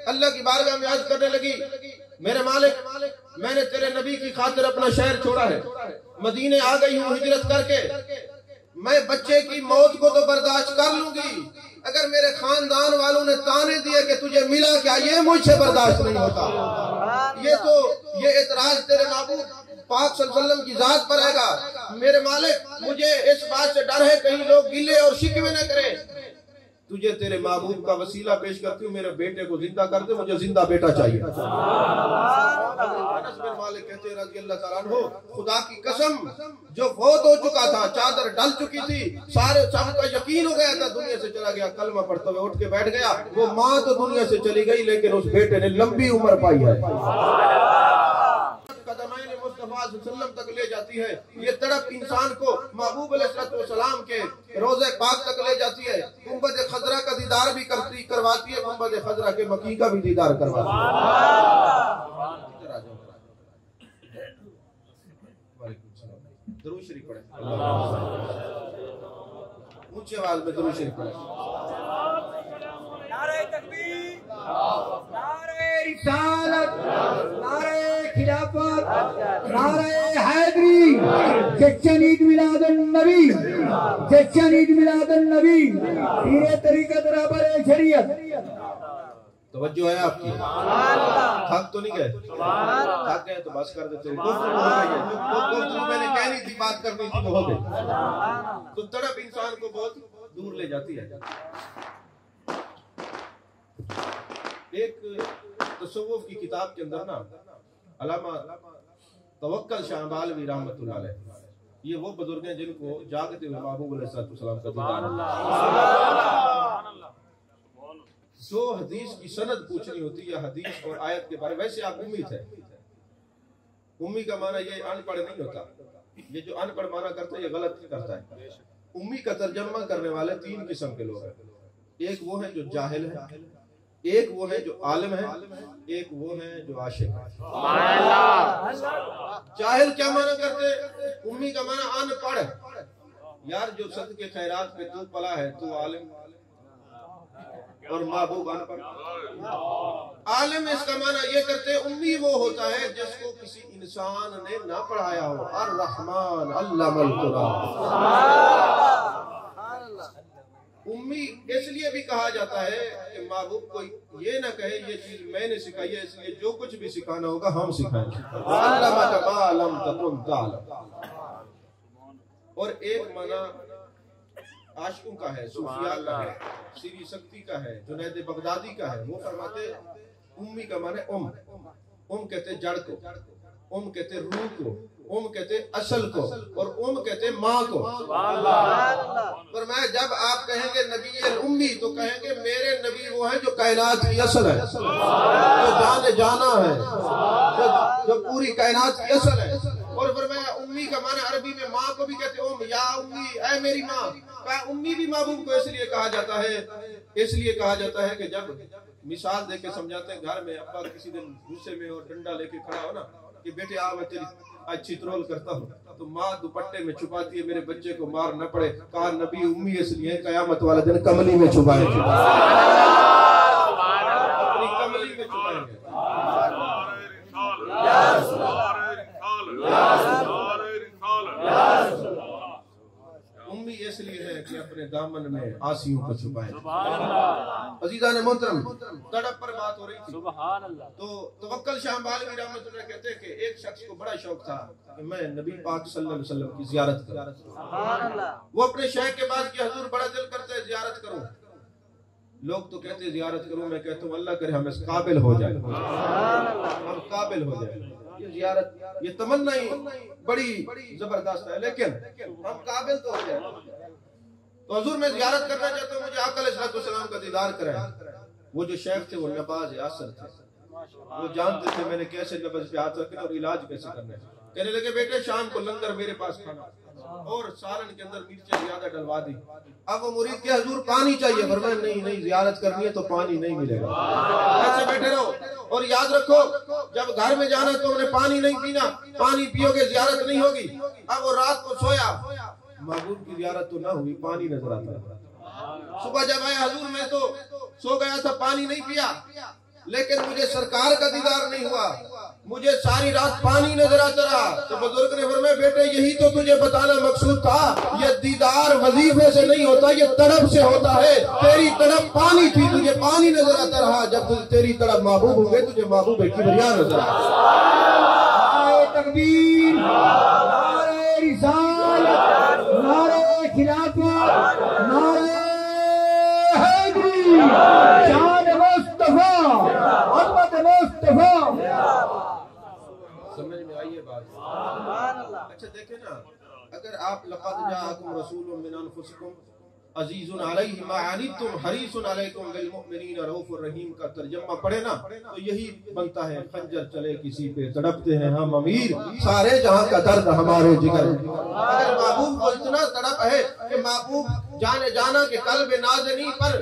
अल्लाह की बारगाह में अर्ज करने लगी, मेरे मालिक, मैंने तेरे नबी की खातिर अपना शहर छोड़ा है, मदीने आ गई हूँ हिजरत करके। मैं बच्चे की मौत को तो बर्दाश्त कर लूंगी, अगर मेरे खानदान वालों ने ताने दिए कि तुझे मिला क्या, ये मुझसे बर्दाश्त नहीं होता। ये एतराज तेरे महबूब पाक सल्लल्लाहु अलैहि वसल्लम की जात पर आएगा। मेरे मालिक, मुझे इस बात से डर है कहीं लोग गिले और शिकवे न करें। तुझे तेरे महबूब का वसीला पेश करती हूँ, मेरे बेटे को जिंदा कर दे, मुझे जिंदा बेटा चाहिए। अनस बिन मालिक कहते हैं रज़ियल्लाहु ताला अन्हु, खुदा की कसम, जो फौत हो चुका था, चादर डल चुकी थी, सारे सबका यकीन हो गया था, दुनिया से चला गया, कलमा पढ़ते हुए उठ के बैठ गया। वो माँ तो दुनिया से चली गई, लेकिन उस बेटे ने लंबी उम्र पाई है। मुस्तफा सल्लल्लाहु अलैहि वसल्लम तक ले जाती है, ये तड़प इंसान को महबूब अलैहिस्सलाम के रोज़े पाक तक ले जाती है। गुंबद खजरा का दीदार भी करवाती है, गुंबद खजरा के मकी का भी दीदार करवाती है। दरूद शरीफ पढ़े, ऊंची आवाज में दरूद शरीफ पढ़े। नारे तकबीर, नारे रिसालत, नारे खिलाफत, नारे हैदरी, जश्न ईद मिलादुन नबी, जश्न ईद मिलादुन नबी, पीरे तरीक़त रहबर शरीयत। तवज्जो है आपकी? थक तो नहीं गए? थक गए तो बस कर देते। मैंने कहनी थी, बात करनी थी तो हो गई। तो तड़प इंसान को बहुत दूर ले जाती है। एक तसव्वुफ की किताब के अंदर ना अल्लामा तवक्कल शाहबालवी रहमतुल्लाह अलैह, ये वो बुजुर्ग हैं जिनको जागते हुए महबूब अलैहिस्सलाम का दीदार। जो हदीस की सनद पूछनी होती है हदीस और आयत के बारे में, वैसे आप उम्मी थे। उम्मी का माना ये अनपढ़ नहीं होता, ये जो अनपढ़ माना करता है ये गलत करता है। उम्मी का तर्जमा करने वाले तीन किस्म के लोग हैं। एक वो है जो जाहिल है, एक वो है जो आलिम है, एक वो है जो आशिक है। जाहिल क्या माना करते? उम्मी का माना अनपढ़। यार जो सदके खैरात पे तू पला है, तू आलिम और महबूब अनपढ़। आलिम इसका माना ये करते, उम्मी वो होता है जिसको किसी इंसान ने ना पढ़ाया हो। अर्रहमान अल्लमल कुरान। उम्मी इसलिए भी कहा जाता है कि महबूब को ये ना कहे ये चीज मैंने सिखाई है, इसलिए जो कुछ भी सिखाना होगा हम सिखाएंगे। और एक माना आशिकों का है, सूफिया का है, सीरी शक्ति का है, जुनैद बगदादी का है। वो फरमाते उम्मी का माने उम कहते जड़ को, उम कहते रूह को, उम कहते असल को, और उम कहते माँ को। पर मैं जब आप कहेंगे नबी उम्मी तो कहेंगे मेरे नबी वो है जो कायनात की असल है, जो जाना है, जो पूरी कायनात की असल है। और फिर मैं उम्मी का माने अरबी में माँ को भी कहते उम, या उम्मी ऐ मेरी माँ। उम्मी भी महबूब को इसलिए कहा जाता है, इसलिए कहा जाता है कि जब मिसाल देके समझाते हैं, घर में अब्बा किसी दिन गुस्से में और डंडा लेके खड़ा हो ना कि बेटे आ मैं तेरी आज चित्रोल करता हूँ, तो माँ दुपट्टे में छुपाती है मेरे बच्चे को मार न पड़े। कहा नबी उम्मी इसलिए कयामत वाला दिन कमली में छुपाएंगे, अपनी कमली में छुपाएंगे। उम्मी इसलिए है कि अपने दामन में आसियों को छुपाए। अजीज़ान मोहतरम, तड़प पर बात हो रही थी। तो तवक्कल शाहबालवी रहमतुल्लाह कहते हैं कि एक शख्स को बड़ा शौक था कि मैं नबी पाक सल्लल्लाहु अलैहि वसल्लम की ज़ियारत करूं। वो अपने शेख के पास कि हुजूर बड़ा दिल करता है ज़ियारत करूं। लोग तो कहते हैं ज़ियारत करूं, मैं कहता हूं अल्लाह करे हम इस काबिल हो जाए, हम काबिल हो जाए। ये ज़ियारत, ये तमन्ना ही बड़ी जबरदस्त है, लेकिन हम काबिल तो हो जाए। तो हुजूर मैं ज़ियारत करना चाहता हूँ, मुझे आका अलैहिस्सलाम का दीदार कराएं। वो जो शेख थे वो नबाज असर थे, वो जानते थे मैंने कैसे नब्ज पे हाथ रखना और इलाज कैसे करना है। कहने लगे बेटे शाम को लंगर मेरे पास खाना, और सालन के अंदर मिर्चें ज्यादा डलवा दी। अब वो मुरीद के हुजूर पानी चाहिए, फरमाया नहीं ज़ियारत करनी है तो पानी नहीं मिलेगा, ऐसे बैठे रहो। और याद रखो जब घर में जाना तो उन्हें पानी नहीं पीना, पानी पियोगे ज़ियारत नहीं होगी। अब वो रात को सोया, महबूब की ज़ियारत तो ना हुई, पानी नजर आता। सुबह जब आया हुजूर मैं तो सो गया था, पानी नहीं पिया, लेकिन मुझे सरकार का दीदार नहीं हुआ, मुझे सारी रात पानी नजर आता रहा। तो बुजुर्ग ने फरमाया बेटे यही तो तुझे बताना मकसूद था, ये दीदार वजीफे से नहीं होता, ये तड़प से होता है। तेरी तड़प पानी थी, तुझे पानी नजर आता रहा। जब तेरी तड़प महबूब होंगे तुझे महबूब किबरिया नजर आए। नारे तकबीर, नारे रिसालत, नारे खिलाफत, नारे हैदरी, शान मुस्तफा, मोहम्मद मुस्तफा। समझ में आई ये बात? अच्छा देखे ना, अगर आप लक़द जाअकुम रसूलुम मिन अनफुसिकुम अजीजुन अलैहि मा अनितुम हरीसुन अलैकुम बिल मुमिनीना रऊफुर रहीम का तर्जुमा पढ़े ना तो यही बनता है, खंजर चले किसी पे तड़पते हैं हम अमीर, सारे जहां का दर्द हमारे जिगर। अगर महबूब को इतना तड़प है कि महबूब जाने जाना के कल्ब नाज़नी पर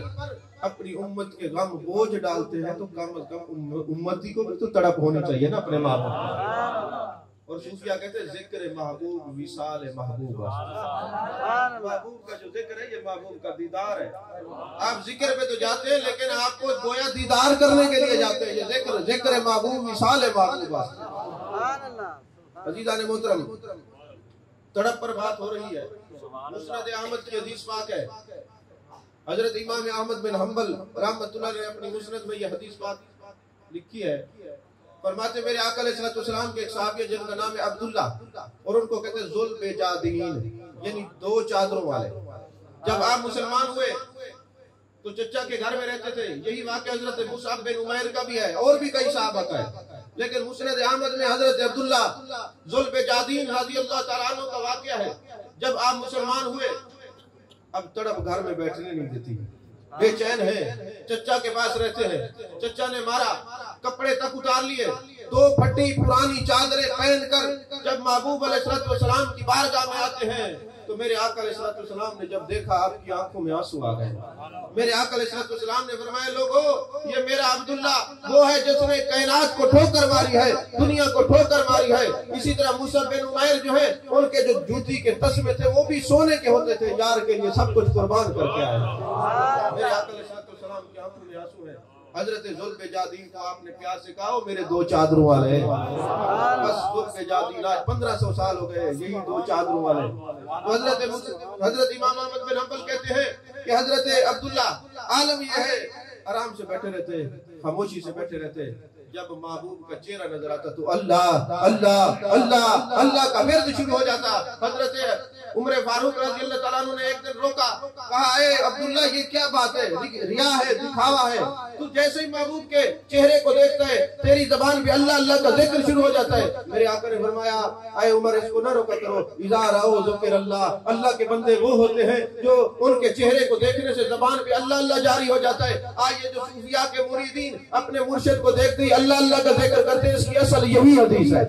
अपनी उम्मत के गम बोझ डालते हैं, तो कम से कम उम्मती को भी तो तड़प होनी चाहिए ना अपने महबूब। और सूफिया कहते हैं जिक्र महबूब विसाल महबूब, महबूब का जो जिक्र है ये महबूब का दीदार है। आप जिक्र पे तो जाते हैं लेकिन आपको गोया दीदार करने के लिए जाते हैं। ये जिक्र महबूब विसाल महबूब। अजीज़ान मोहतरम, तड़प पर बात हो रही है। मुस्नद अहमद की हदीस पाक है। हजरत इमाम अहमद बिन हम्बल रहमतुल्लाह ने अपनी मुस्नद में यह हदीस पाक लिखी है। फरमाते मेरे आका अलैहिस्सलाम के एक सहाबी जिनका नाम है अब्दुल्ला, और उनको कहते हैं जुल बेजादीन, यानी दो चादरों वाले। जब आप मुसलमान हुए तो चचा के घर में रहते थे। यही वाक़या हजरत मुसअब बिन उमैर का भी है और भी कई सहाबा का है। लेकिन मुस्नद अहमद में हजरत अब्दुल्ला जुल बेजादीन रज़ियल्लाहु तआला अन्हु का वाक़या है। जब आप मुसलमान हुए, अब तड़प घर में बैठने नहीं देती, बेचैन है, चचा के पास रहते हैं। चचा ने मारा, कपड़े तक उतार लिए, दो फटी पुरानी चादरें पहनकर जब महबूब अलैहिस्सलाम की बारगाह में आते हैं तो मेरे आका अलैहिस्सलाम ने जब देखा आपकी आंखों में आंसू आ गए। मेरे आका अलैहिस्सलाम ने फरमाया लोगों, ये मेरा अब्दुल्ला वो है जिसने कायनात को ठोकर मारी है, दुनिया को ठोकर मारी है। इसी तरह मुसअब बिन उमैर जो है, उनके जो जूती के तस्मे थे वो भी सोने के होते थे, यार के लिए सब कुछ कुर्बान करके आए। मेरे आका अलैहिस्सलाम की आंखों में आंसू है। हजरत जुल बेजादीन को आपने प्यार से कहा मेरे दो चादरों वाले हैं। बस जुल बेजादीन आज 1500 साल हो गए यही दो चादरों वाले। तो हजरत इमाम अहमद बिन हम्बल कहते हैं कि हजरत अब्दुल्ला आलम यह है, आराम से बैठे रहते, खामोशी से बैठे रहते। जब महबूब का चेहरा नजर आता तो अल्लाह अल्लाह अल्लाह अल्लाह का विर्द शुरू हो जाता। हजरत उमर फारूक रज़ियल्लाहु तआला अन्हु ने एक दिन रोका, कहा ए अब्दुल्ला ये क्या बात है, रिया है, दिखावा है। तू जैसे ही महबूब के चेहरे को देखता है तेरी जबान पे अल्लाह अल्लाह का जिक्र शुरू हो जाता है। मेरे आका ने फरमाया आए उमर इसको न रोका करो, इज़ा राओ ज़िक्र अल्लाह, अल्लाह के बंदे वो होते हैं जो उनके चेहरे को देखने से जबान पे अल्लाह अल्लाह जारी हो जाता है। आज ये जो सूफिया के मुरीदीन अपने मुर्शिद को देखते ही अल्लाह अल्लाह का जिक्र करते हैं, इसकी असल यही हदीस है,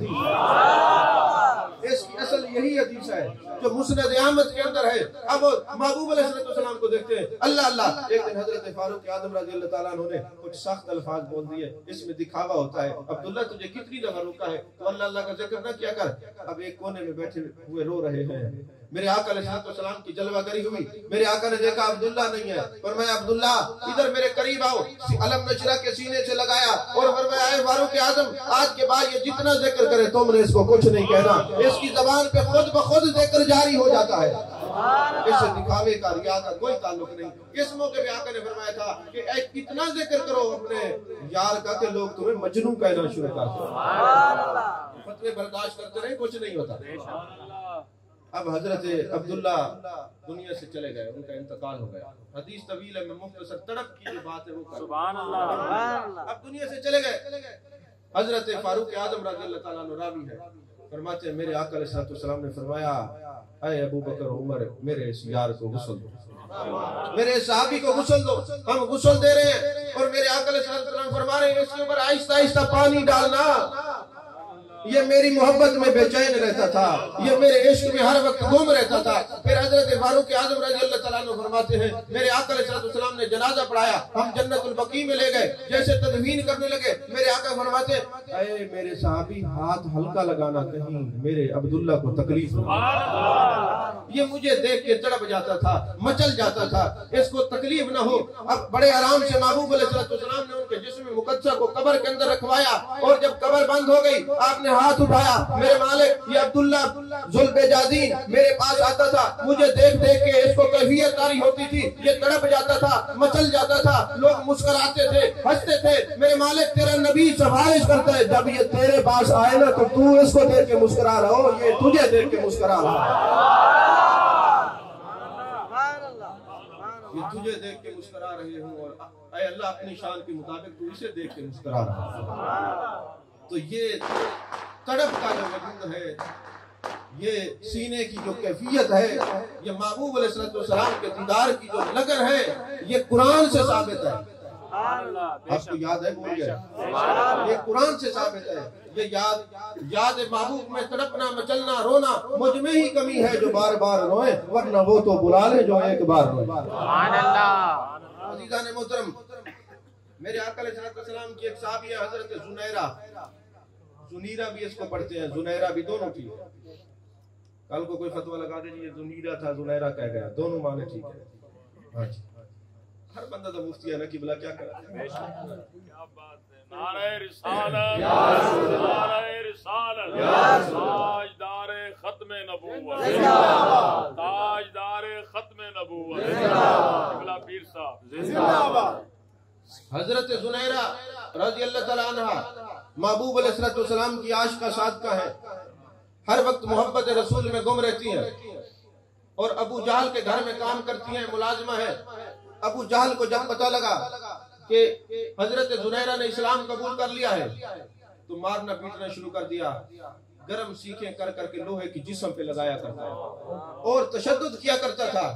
इसकी असल यही हदीस है जो मुस्नद अहमद के अंदर है। अब महबूब अलैहिस्सलाम को देखते हैं अल्लाह अल्लाह। एक दिन हजरत फारूक आज़म रज़ियल्लाहु तआला अन्हु ने कुछ सख्त अल्फाज बोल दिए, इसमें दिखावा होता है। अब्दुल्ला तुझे कितनी दफा रोका है, तो अल्लाह अल्लाह का जिक्र न किया कर। अब एक कोने में बैठे हुए रो रहे हैं। मेरे आका अलैहिस्सलाम की जलवागरी हुई। मेरे आका ने देखा अब्दुल्ला नहीं है, फरमाया अब्दुल्ला इधर मेरे करीब आओ। अलम नशरा के सीने से लगाया और फरमाया ऐ फारूक आज़म आज के बाद ये जितना जिक्र करे तुमने इसको कुछ नहीं कहना, इसकी जबान पे खुद ब खुद जिक्र जारी हो जाता है। इससे दिखावे का रिया का कोई ताल्लुक नहीं। इस मौके पे आका ने फरमाया था कि इतना जिक्र करो अपने यार का कि लोग तुम्हें मजनू कहना शुरू कर दो। फतवे बर्दाश्त करते रहे, कुछ नहीं होता। अब हजरत अब्दुल्ला दुनिया से चले गए, उनका इंतकाल हो गया। हदीस तवील है, मैं मुख्तसर तड़प की जो बात है वो कर। सुभान अल्लाह। अब दुनिया से चले गए। हजरत फारूक आज़म रज़ियल्लाहु तआला अन्हु रावी है, फरमाते हैं मेरे आका अलैहिस्सलाम ने फरमाया ऐ अबू बकर उमर मेरे इस यार को गुस्ल दो, मेरे सहाबी को गुस्ल दो। हम गुस्ल दे रहे हैं और मेरे आका अलैहिस्सलाम फरमा रहे हैं इसके ऊपर आहिस्ता आहिस्ता पानी डालना। ये मेरी मोहब्बत में बेचैन रहता था, ये मेरे इश्क में हर वक्त घूम रहता था। फिर हजरत फारूक आज़म रज़ियल्लाहु तआला अन्हु फरमाते हैं मेरे आका अलैहिस्सलाम ने जनाजा पढ़ाया, हम जन्नतुल बकी में ले गए। जैसे तदफीन करने लगे मेरे आका फरमाते ऐ मेरे सहाबी हाथ हल्का लगाना, कहीं मेरे अब्दुल्ला को तकलीफ न। ये मुझे देख के तड़प जाता था, मचल जाता था, इसको तकलीफ न हो। अब बड़े आराम से महबूब अलैहिस्सलाम ने उनके जिस्म मुकद्दस को कब्र के अंदर रखवाया और जब कब्र बंद हो गई आपने हाथ उठाया, मेरे मालिक ये अब्दुल्ला जुल बेजादीन मेरे पास आता था, मुझे देख देख के इसको कैफियत तारी होती थी, ये तड़प जाता था, मचल जाता था, लोग मुस्कुराते थे, हंसते थे। मेरे मालिक तेरा नबी सिफारिश करता है जब ये तेरे पास आए ना तो तू इसको देख के मुस्कुरा रहा हो, ये तुझे देख के मुस्कुरा रहा ये तुझे देख के मुस्कुरा रहे हूँ और ऐ अल्लाह अपनी शान के मुताबिक तू इसे देख के मुस्कुरा रहा है। तो ये तड़प का जो वजूद है ये सीने की जो कैफियत है, ये महबूब अलैहिस्सलाम के दीदार की जो लगन है, ये कुरान से साबित है। आपको याद है, भूल गए? ये कुरान से साबित है। ये याद महबूब में तड़पना, मचलना, रोना, मुझ में ही कमी है जो बार बार रोए, वरना वो तो बुला ले जो एक बार रोए। अज़ीज़ान मोहतरम, मेरे आका अलैहिस्सलाम की एक साहबी है हजरत जुनैरा, जुनीरा भी इसको पढ़ते हैं, जुनैरा भी, दोनों ठीक है। कल को कोई फतवा लगा दे ये जुनीरा था जुनैरा कह गया, दोनों माने ठीक है। हाँ जी, हर बंदा तो मुफ्ती है ना कि भला क्या करा। क्या बात है, नारे रिसालत, नारे रिसालत, ताजदारे खत्मे नबूवत, ताजदारे खत्मे नबूवत, इब्ला पीर साहब जिंदाबाद। हजरत जुनैरा रज़ी अल्लाह तआला अन्हा महबूब अलैहिस्सलाम की आश का सादका है, हर वक्त मोहब्बत रसूल में गुम रहती है और अबू जहल के घर में काम करती है, मुलाजिमा है। अबू जहल को जब पता लगा कि हजरत जुनैरा ने इस्लाम कबूल कर लिया है तो मारना पीटना शुरू कर दिया, गरम सीखें कर करके लोहे की जिस्म पे लगाया करता है और तशद्दुद किया करता था।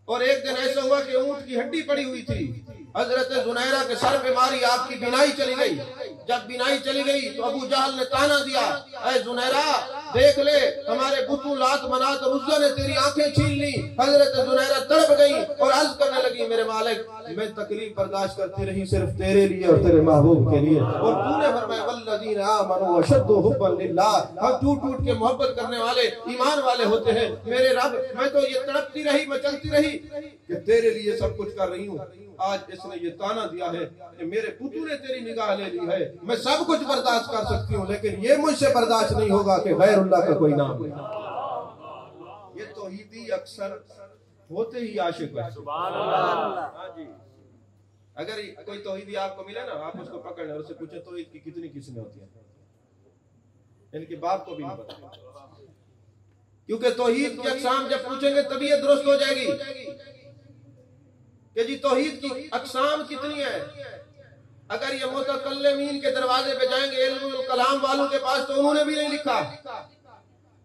और एक दिन ऐसा हुआ कि ऊंट की हड्डी पड़ी हुई थी, हजरत जुनैरा के सर पे मारी, आपकी बिनाई चली गई। जब बिनाई चली गई तो अबू जहल ने ताना दिया, ऐ जुनैरा देख ले, हमारे बुतू लात मनात और उज़्ज़ा ने तेरी आंखें छीन ली। हजरत जुनैरा तड़प गई और अर्ज करने लगी, मेरे मालिक मैं तकलीफ बर्दाश्त करती रही सिर्फ तेरे लिए और तेरे महबूब के लिए, और तूने फरमाया वल्लज़ीना आमनू अशद्दु हुब्बन लिल्लाह, हम टूट टूट के मोहब्बत करने वाले ईमान वाले होते हैं। मेरे रब, मैं तो ये तड़पती रही, मचलती रही कि तेरे लिए सब कुछ कर रही हूँ। आज इसने ये ताना दिया है कि मेरे पुतू ने तेरी निगाह ले ली है, मैं सब कुछ बर्दाश्त कर सकती हूँ लेकिन ये मुझसे बर्दाश्त नहीं होगा कि गैरुल्लाह का कोई नाम नहीं। ये तौहीदी अक्सर होते ही आशिक है। सुभान अल्लाह। अगर कोई तौहीदी आपको मिले ना, आप उसको पकड़ लें और उससे पूछे तौहीद की कितनी किस्में होती हैं, इनके बाप को भी नहीं पता, क्योंकि तौहीद की अक़साम जब पूछेंगे तबीयत दुरुस्त हो जाएगी कि जी तौहीद की अक़साम कितनी है। अगर ये मुतकल्लिमीन के दरवाजे पे जाएंगे, इल्मुल कलाम वालों के पास, तो उन्होंने भी नहीं लिखा।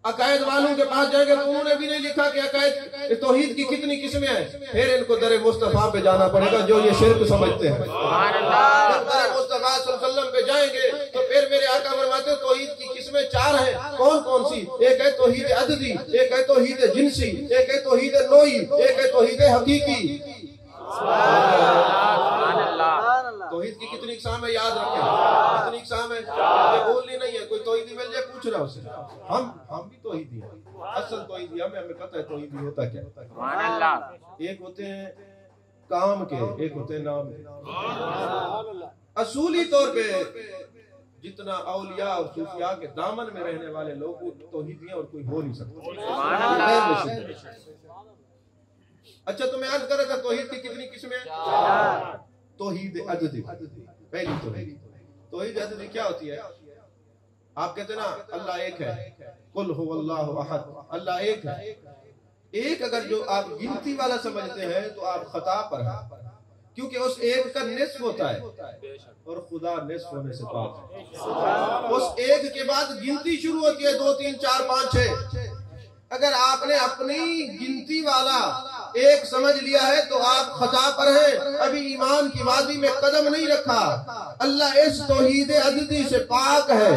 अकायद वालों के पास जाएंगे तो उन्होंने भी नहीं लिखा कि अकायद तौहीद की कितनी किस्में हैं। फिर इनको दरे मुस्तफा पे जाना पड़ेगा जो ये शिर्क समझते हैं। जब दरे मुस्तफा सल्लल्लाहु अलैहि वसल्लम पे जाएंगे तो फिर मेरे आका फरमाते हैं तौहीद की किस्में 4 हैं। कौन कौन सी? एक है तौहीद अददी, एक है तौहीद जिनसी, एक है तौहीद नोई, एक है तौहीद हकीकी। तौहीद की कितनी इक़साम है याद रखें, कितनी इक़साम है, ये बोलनी नहीं है। कोई तौहीदी मिल जाए पूछ रहा उससे, हम भी तौहीदी हैं, असल तौहीदी हमें पता है तौहीदी होता क्या। एक होते हैं काम के, एक होते हैं नाम के। असूली तौर पे जितना औलिया और सूफिया के दामन में रहने वाले लोग तौहीदी हैं और कोई हो नहीं सकता। अच्छा, तो मैं अर्ज कर रहा था तौहीद की कितनी किस्में? तौहीद अददी, पहली तौहीद अददी क्या होती है? आप कहते ना अल्लाह एक है, कुल हुवल्लाहु अहद, अल्लाह एक है। एक अगर जो आप गिनती वाला समझते हैं तो आप खता पर हैं, क्योंकि उस एक का निस्फ होता है और खुदा निस्फ होने से पाक है। उस एक के बाद गिनती शुरू होती है 2 3 4 5 6। अगर आपने अपनी गिनती वाला एक समझ लिया है तो आप खता पर हैं, अभी ईमान की वादी में कदम नहीं रखा। अल्लाह इस तौहीद अददी से पाक है।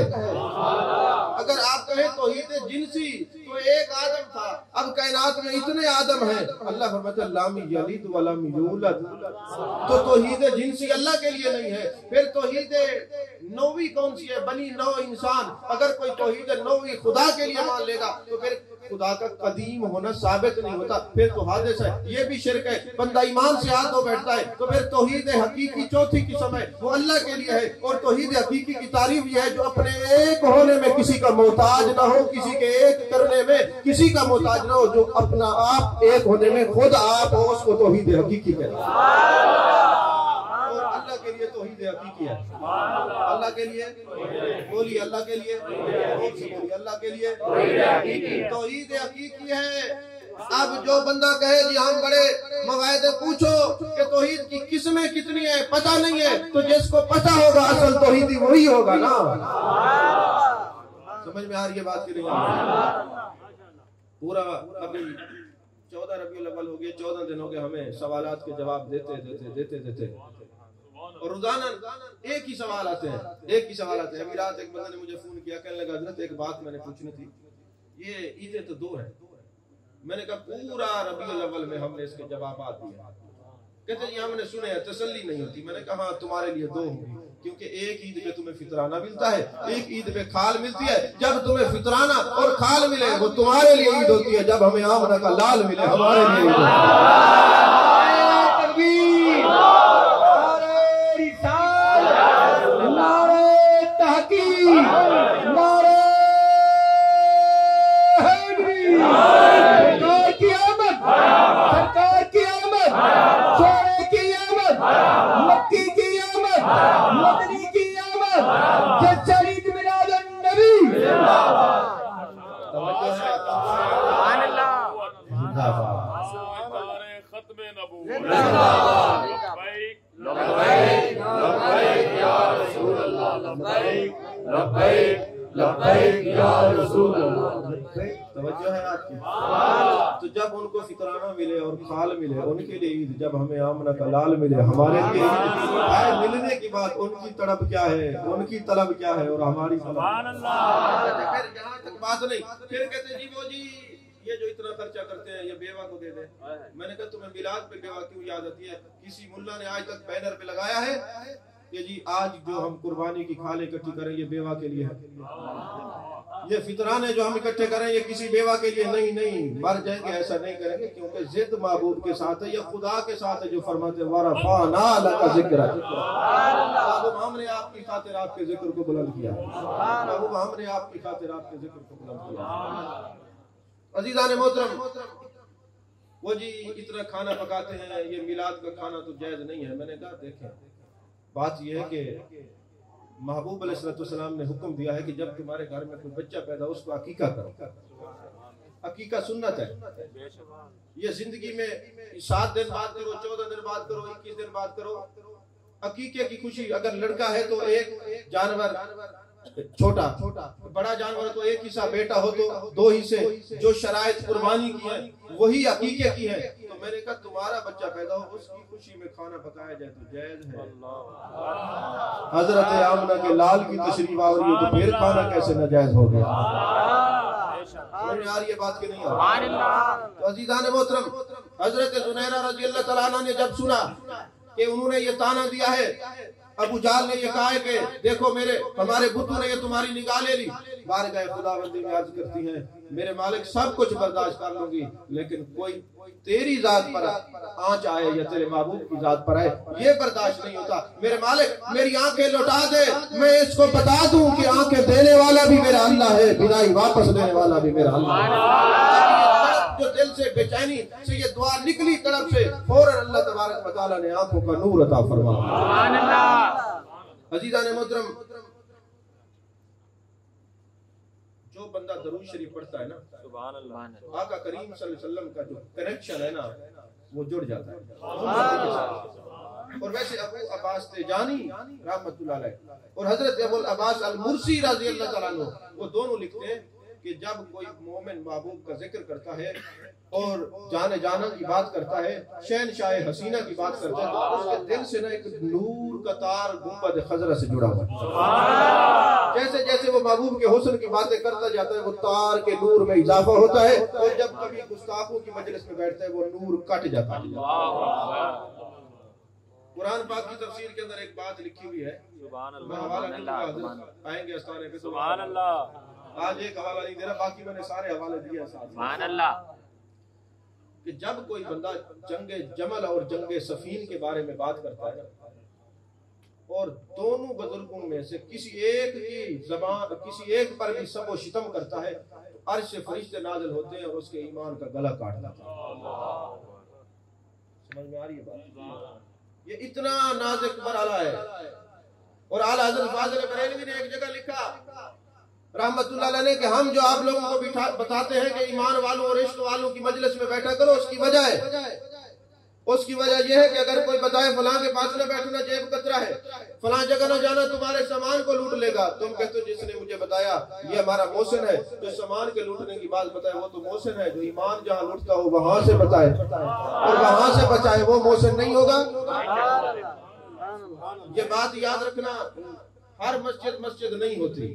अगर आप कहें तौहीद जिनसी तो एक आदम था, अब कायनात में इतने आदम हैं। अल्लाह फरमाता है लम यलिद व लम यूलद, तो तौहीद जिनसी अल्लाह के लिए नहीं है। फिर तौहीद नौवी कौन सी है? बनी नौ इंसान। अगर कोई तौहीद नौवी खुदा के लिए मान लेगा तो फिर खुदा का कदीम होना साबित नहीं होता, फिर तो हादिस है, ये भी शिरक है। बंदा ईमान से हाथ धो बैठता है तो फिर तौहीद हकीकी चौथी किस्म है, वो अल्लाह के लिए है। और तौहीद हकीकी की तारीफ ये है जो अपने एक होने में किसी का मोहताज ना हो, किसी के एक करने में किसी का मोहताज ना हो, जो अपना आप एक होने में खुद आप हो, उसको तौहीद हकीकी कहते हैं। अल्लाह के लिए तौहीद हकीकी है। अल्लाह के लिए बोलिए, अल्लाह के लिए बोलिए, अल्लाह के लिए तौहीद हकीकी है। अब जो बंदा कहे जी हम बड़े मवायदे पूछो कि तौहीद की किस्में कितनी है, पता नहीं है, तो जिसको पता होगा असल तौहीदी वही होगा ना। समझ में आ रही है बात की नहीं? पूरा अभी 14 रबीउल अव्वल हो गए, 14 दिन हो गए हमें सवालात के जवाब देते और रोजाना एक ही सवाल आते हैं। अभी रात एक बंदे ने मुझे फोन किया, कहने लगा हजरत एक बात मैंने पूछनी थी, ये ईदें तो 2 हैं। मैंने कहा पूरा रबीउल अव्वल में हमने इसके जवाब दिए। कहते जी हमने सुने हैं, तसल्ली नहीं होती। मैंने कहा हाँ तुम्हारे लिए 2 होंगी, क्योंकि एक ईद पे तुम्हें फितराना मिलता है, एक ईद पे खाल मिलती है। जब तुम्हें फितराना और खाल मिले वो तुम्हारे लिए ईद होती है, जब हमें आमना का लाल मिले हमारे लिए ईद होती है। तवज्जो है आपकी। तो जब उनको फितराना मिले और खाल मिले उनके लिए ईद, जब हमें आमना का लाल मिले हमारे लिए ईद। मिलने की बात, उनकी तड़प क्या है, उनकी तलब क्या है और हमारी तलब। फिर यहाँ तक बात नहीं, फिर कहते जी वो जी ये जो इतना खर्चा करते हैं ये बेवा को दे दे। मैंने कहा तुम्हें मिलाद पे बेवा क्यों याद आती है? किसी मुल्ला ने आज तक बैनर पे लगाया है कि जी आज जो हम कुर्बानी की खाल इकट्ठी करें ये बेवा के लिए है, ये फितराने जो हम इकट्ठे करें ये किसी बेवा के लिए नहीं, मर जाएंगे ऐसा नहीं करेंगे, क्योंकि जिद महबूब के साथ है, ये खुदा के साथ है जो फरमाते वरफ़अना लका ज़िक्रा। महबूब हमने आपकी खातिर आपके जिक्र को बुलंद किया, महबूब हमने आपकी खातिर आपके जिक्र को बुलंद किया। अज़ीज़ान मोहतरम, वो जी इतना खाना पकाते हैं, ये मिलाद का खाना तो जायज नहीं है। मैंने कहा देखें बात यह है कि महबूब अलैहिस्सलाम ने हुक्म दिया है कि जब तुम्हारे घर में कोई बच्चा पैदा हो उसको अकीका करो। अकीका सुन्नत है। ये जिंदगी में 7 दिन बाद करो, 14 दिन बाद करो, 21 दिन बाद करो। अकीके की खुशी, अगर लड़का है तो एक जानवर छोटा, बड़ा जानवर तो एक हिस्सा, बेटा हो तो 2 हिस्से। जो शराइत कुर्बानी की है वही अकीके की है। तो मैंने कहा तुम्हारा बच्चा पैदा हो उसकी खुशी में खाना पकाया जाए तो जायज है। हजरत आमना के लाल की तशरीफ आ रही है तो फिर खाना कैसे नाजायज हो गया? यार ये बात की नहीं। तो अज़ीज़ान मोहतरम, हजरत ज़ुनैरा रज़ी अल्लाह तआला अन्हा ने जब सुना कि उन्होंने ये ताना दिया है, अबू जाल ने ये कहा है कि देखो हमारे बुतों ने ये तुम्हारी निगाह ले ली, बारगाह खुदावंदी में अर्ज करती हैं मेरे मालिक सब कुछ बर्दाश्त कर लूंगी, लेकिन कोई तेरी जात पर आंच आए या तेरे महबूब की जात पर आए ये बर्दाश्त नहीं होता। मेरे मालिक मेरी आंखें लौटा दे, मैं इसको बता दूं कि आंखें देने वाला भी मेरा अल्लाह है, बिनाई वापस लेने वाला भी मेरा अल्लाह है। जो दिल से बेचैनी से ये दुआ निकली तड़प से, फौरन अल्लाह तबारक व तआला ने आंखों का नूर अता फरमाया। सुभान अल्लाह। अज़ीज़ान मोहतरम, जो बंदा दरूद शरीफ पढ़ता है ना, सुभान अल्लाह, आका करीम सल्लल्लाहु अलैहि वसल्लम का जो कनेक्शन है ना वो जुड़ जाता है। और वैसे अबू अब्बास तिजानी रहमतुल्लाह अलैह और हजरत अबुल अब्बास अल मुर्सी रज़ी अल्लाह तआला अन्हु वो दोनों लिखते हैं कि जब कोई मोमिन महबूब का जिक्र करता है और जाने जाना की बात करता है, शहनशाह हसीना की बात करता है, तो उसके दिल से ना एक नूर का तार गुंबद खजरा से जुड़ा हुआ है। जैसे जैसे वो महबूब के हुस्न की बातें करता जाता है वो तार के नूर में इजाफा होता है, और जब कभी गुस्ताखों की मजलिस में बैठता है वो नूर कट जाता है। कुरान पाक की तफसीर के अंदर एक बात लिखी हुई है, मैं हवाला नहीं दूंगा, आएंगे आस्थाने पे। सुभान अल्लाह। आज एक हवाला नहीं दे रहा, बाकी मैंने सारे हवाले दिए। सुभान अल्लाह। कि जब कोई बंदा जंगे जमल और जंगे सफीन के बारे में बात करता है और दोनों बुजुर्गों में से किसी एक की जबान, किसी एक पर भी सबो शितम करता है, तो अर्श से फरिश्ते नाज़िल होते हैं और उसके ईमान का गला काट देते हैं। समझ में आ रही है बात? ये इतना नाज़िक मरहला है। और आला हज़रत फ़ाज़िल बरेलवी ने एक जगह लिखा रहमतुल्लाह अलैह कि हम जो आप लोगों को बताते हैं कि ईमान वालों और इश्क वालों की मजलिस में बैठा करो, उसकी वजह है, उस उसकी वजह यह है कि अगर कोई बताए फलां के पास न बैठना, जेब कतरा है, फलां जगह न जाना, तुम्हारे सामान को लूट लेगा, तुम कहते हो जिसने मुझे बताया ये हमारा मोहसिन है, जो सामान के लूटने की बात बताए वो तो मोहसिन है, जो ईमान जहाँ लूटता हो वहां से बताए और वहां से बचाए वो मोहसिन नहीं होगा। ये बात याद रखना, हर मस्जिद नहीं होती।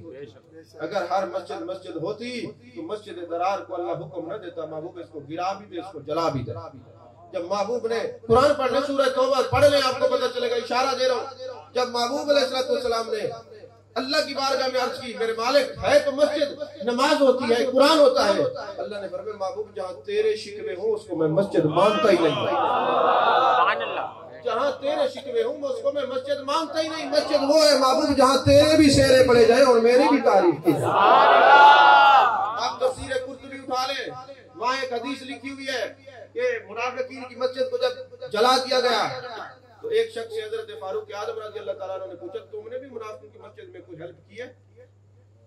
अगर हर मस्जिद होती तो मस्जिद दरार को अल्लाह हुक्म न देता, महबूब इसको गिरा भी दे, इसको जला भी दे। जब महबूब ने कुरान पढ़ने सूरह तौबा पढ़ ले, आपको पता चलेगा, इशारा दे रहा हूँ। जब महबूब अलैहिस्सलाम ने अल्लाह की बारगाह में अर्ज की, मेरे मालिक है तो मस्जिद, नमाज होती है, कुरान होता है, अल्लाह ने फरमाया महबूब जहाँ तेरे शिकवे हो उसको मैं मस्जिद मानता ही नहीं, जहाँ तेरे शिकवे हूँ उसको मैं मस्जिद मानता ही नहीं। मस्जिद वो है महबूब जहाँ तेरे भी शेरे पड़े जाए और मेरी भी तारीफ की जाए। आप तफसीर कुर्तुबी उठा ले, वहाँ एक हदीस लिखी हुई है कि मुनाफिकीन की मस्जिद को जब जला दिया गया तो एक शख्स से हजरत फारूक आज़म रज़ी अल्लाह ताला अन्हु ने पूछा, तुमने भी मुनाफिकीन की मस्जिद में कोई हेल्प की है,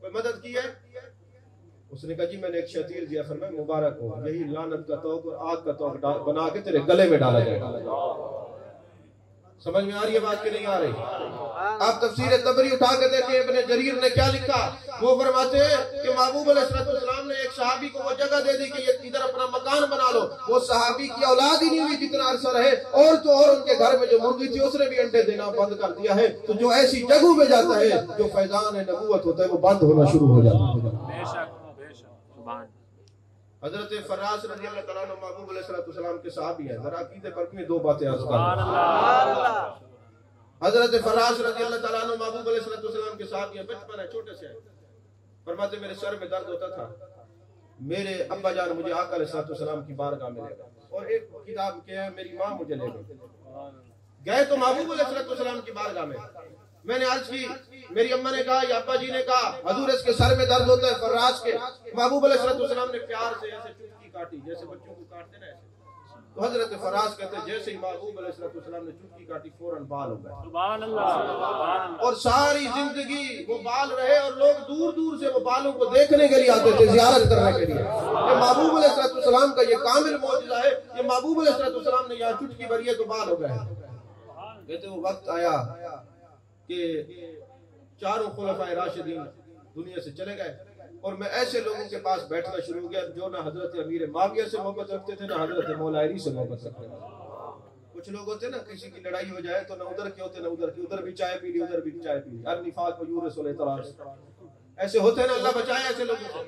कोई मदद की है? उसने कहा जी मैंने एक शतील दिया, फरमाया मुबारक हो, यही लानत का तोक और आग का तोक बना के तेरे गले में डाला जाएगा। समझ में आ रही है बात की नहीं आ रही? आप तफसीर तबरी उठा के देखिए, इब्ने जरीर ने क्या लिखा, वो फरमाते हैं कि महबूब अलैहिस्सलाम ने एक सहाबी को वो जगह दे दी कि ये इधर अपना मकान बना लो। वो सहाबी की औलाद ही नहीं हुई जितना अरसा रहे, और तो और उनके घर में जो मुर्गी थी उसने भी अंडे देना बंद कर दिया है। तो जो ऐसी जगहों में जाता है जो फैजान नबूवत होता है वो बंद होना शुरू हो जाता है। हजरत फर्रास रज़ी अल्लाह तआला अन्हु महबूब अलैहिस्सलाम के सहाबी हैं। जरा अकीदे पर भी दो बातें अर्ज कर। हजरत फर्रास रज़ी अल्लाह तआला अन्हु महबूब अलैहिस्सलाम के सहाबी हैं, बचपन है, छोटे से हैं। फरमाते मेरे सर में दर्द होता था, मेरे अब्बा जान मुझे आका अलैहिस्सलाम की बारगाह में ले गए और एक किताब के है मेरी माँ मुझे ले गए तो महबूब अलैहिस्सलाम की बारगाह में मैंने अर्ज की, मेरी अम्मा ने कहा या अब्बा जी ने कहा हजूर इसके सर में दर्द होता है फर्रास के। महबूब अलैहिस्सलाम ने प्यार से ऐसे चुटकी काटी जैसे बच्चों को काटते ना ऐसे। तो हजरत फर्रास कहते हैं जैसे ही महबूब अलैहिस्सलाम ने चुटकी काटी फौरन बाल हो गए, सुभान अल्लाह, और सारी जिंदगी वो बाल रहे और लोग दूर दूर से वो बालों को देखने के लिए आते थे, जियारत करने के लिए। ये महबूब अलैहिस्सलाम का ये कामिल मौजूदा है। ये महबूब अलैहिस्सलाम ने यहाँ चुटकी भरी है तो बाल हो गए। कहते वो वक्त आया कि चारों खुलफाए राशिदीन दुनिया से चले गए और मैं ऐसे लोगों के पास बैठना शुरू हो गया जो ना हजरत अमीर माविया से मोहब्बत रखते थे ना हजरत मौला अली से मोहब्बत रखते थे। कुछ लोग होते ना किसी की लड़ाई हो जाए तो ना उधर के होते ना उधर की, उधर भी चाय पी ली उधर भी चाय पी ली, अर निफाक व यूरसुल इतरास, ऐसे होते ना, अल्लाह बचाए ऐसे लोगों से।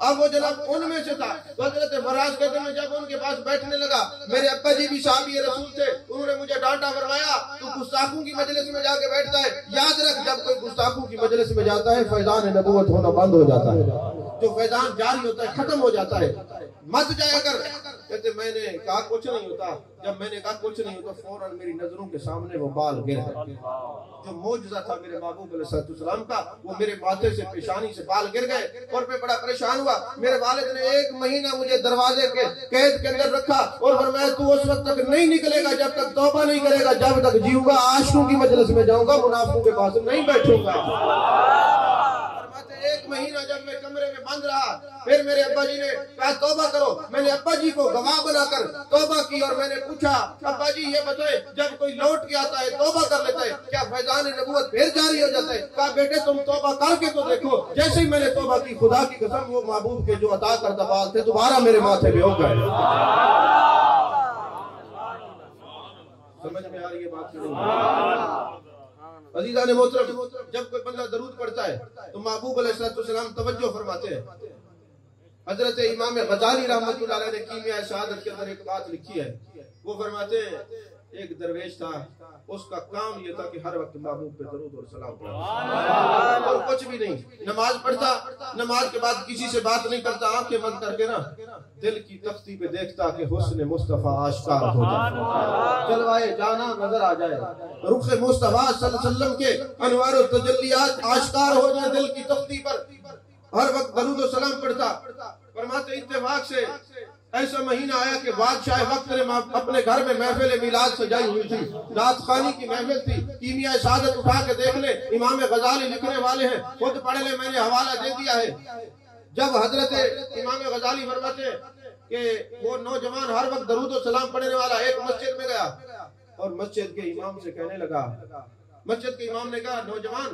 अब वो जनाब उनमें से था। तो हजरत फराज कहते हैं जब उनके पास बैठने लगा, मेरे अब्बा जी भी साहबी रसूल थे, उन्होंने मुझे डांटा फरमाया तू गुस्ताखों की मजलिस में जाके बैठता है। याद रख जब कोई गुस्ताखों की मजलिस में जाता है फैजान नबूवत होना बंद हो जाता है, जो फैजान जारी होता है खत्म हो जाता है, मत जाया कर। कहते मैंने कहा कुछ नहीं होता, जब मैंने कहा कुछ नहीं होता फौरन मेरी नजरों के सामने वो बाल गिर गए। जो मौजूदा था मेरे महबूब अलैहिस्सलाम का वो मेरे माथे से पेशानी से बाल गिर गए और मैं बड़ा परेशान हुआ। मेरे वालिद ने 1 महीना मुझे दरवाजे के कैद के अंदर रखा और फरमाया तू उस वक्त तक नहीं निकलेगा जब तक तौबा नहीं करेगा, जब तक जीऊंगा आशिकों की मजलिस में जाऊंगा, मुनाफिकों के पास नहीं बैठूंगा। 1 महीना जब मैं कमरे में बंद रहा, फिर मेरे अब्बा जी ने कहा तौबा करो। मैंने अब्बा जी को गवाह बनाकर तौबा की और मैंने पूछा अब्बा जी ये बताए जब कोई लौट के आता है तौबा कर लेता है क्या फैजान नबूवत फिर जारी हो जाता है? कहा बेटे तुम तौबा करके तो देखो। जैसे ही मैंने तौबा की खुदा की कसम वो महबूब के जो अता करदा बाल थे दोबारा मेरे माथे पे हो गए। समझ में आ रही है बात? अज़ीज़ान मोहतरम, जब कोई बंदा दरूद पढ़ता है तो महबूब अलैहिस्सलाम तवज्जो फरमाते हैं। हजरत इमाम गज़ाली रहमतुल्लाह अलैह ने कीमिया शहादत के अंदर एक बात लिखी है। वो फरमाते हैं एक दरवेश था, उसका काम ये था कि हर वक्त महबूब पे दरूद और सलाम पढ़ता और कुछ भी नहीं। नमाज पढ़ता, नमाज के बाद किसी से बात नहीं करता, आंखें बंद करके ना दिल की तख्ती पे देखता कि हुस्न मुस्तफा आश्कार हो जाए, जलवाए जाना नजर आ जाए, रुख मुस्तफा सल्लल्लाहु अलैहि वसल्लम के अनवार और तजल्लियात आश्कार हो जाए दिल की तख्ती पर। हर वक्त दरूद और सलाम पढ़ता। फरमाते इत्तेफाक से ऐसा महीना आया कि बादशाह वक्त ने अपने घर में महफिल मिलाद सजाई हुई थी, रात खानी की महफिल थी। कीमिया शहादत उठा के देख ले, इमाम गज़ाली लिखने वाले हैं, खुद पढ़ ले, मैंने हवाला दे दिया है। जब हजरत इमाम गज़ाली फरमाते कि वो नौजवान हर वक्त दरूद और सलाम पढ़ने वाला एक मस्जिद में गया और मस्जिद के इमाम से कहने लगा, मस्जिद के इमाम ने कहा, नौजवान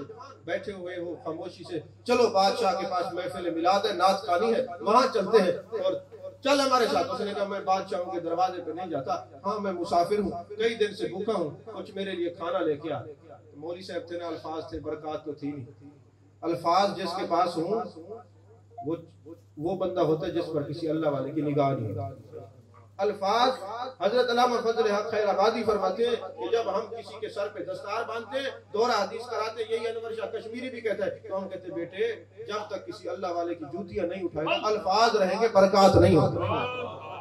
बैठे हुए हो खामोशी से, चलो बादशाह के पास महफिल मिलाद है, नाच खानी है, वहां चलते हैं और चल हमारे साथ। उसने कहा, मैं बादशाहों के दरवाजे पे नहीं जाता, हाँ मैं मुसाफिर हूँ, कई दिन से भूखा हूँ, कुछ मेरे लिए खाना लेके आ। तो मौली साहब थे ना, अल्फाज थे, बरकत तो थी नहीं। अल्फाज जिसके पास हो वो बंदा होता है जिस पर किसी अल्लाह वाले की निगाह नहीं होती। अल्फाज हजरत अल्लामा फजल हक खैराबादी फरमाते हैं कि जब हम किसी के सर पे दस्तार बांधते हैं, दोहरा हदीस कराते, यही अनवर शाह कश्मीरी भी कहता है, तो हम कहते बेटे जब तक किसी अल्लाह वाले की जूतियां नहीं उठाएगा अल्फाज रहेंगे, बरकत नहीं होती।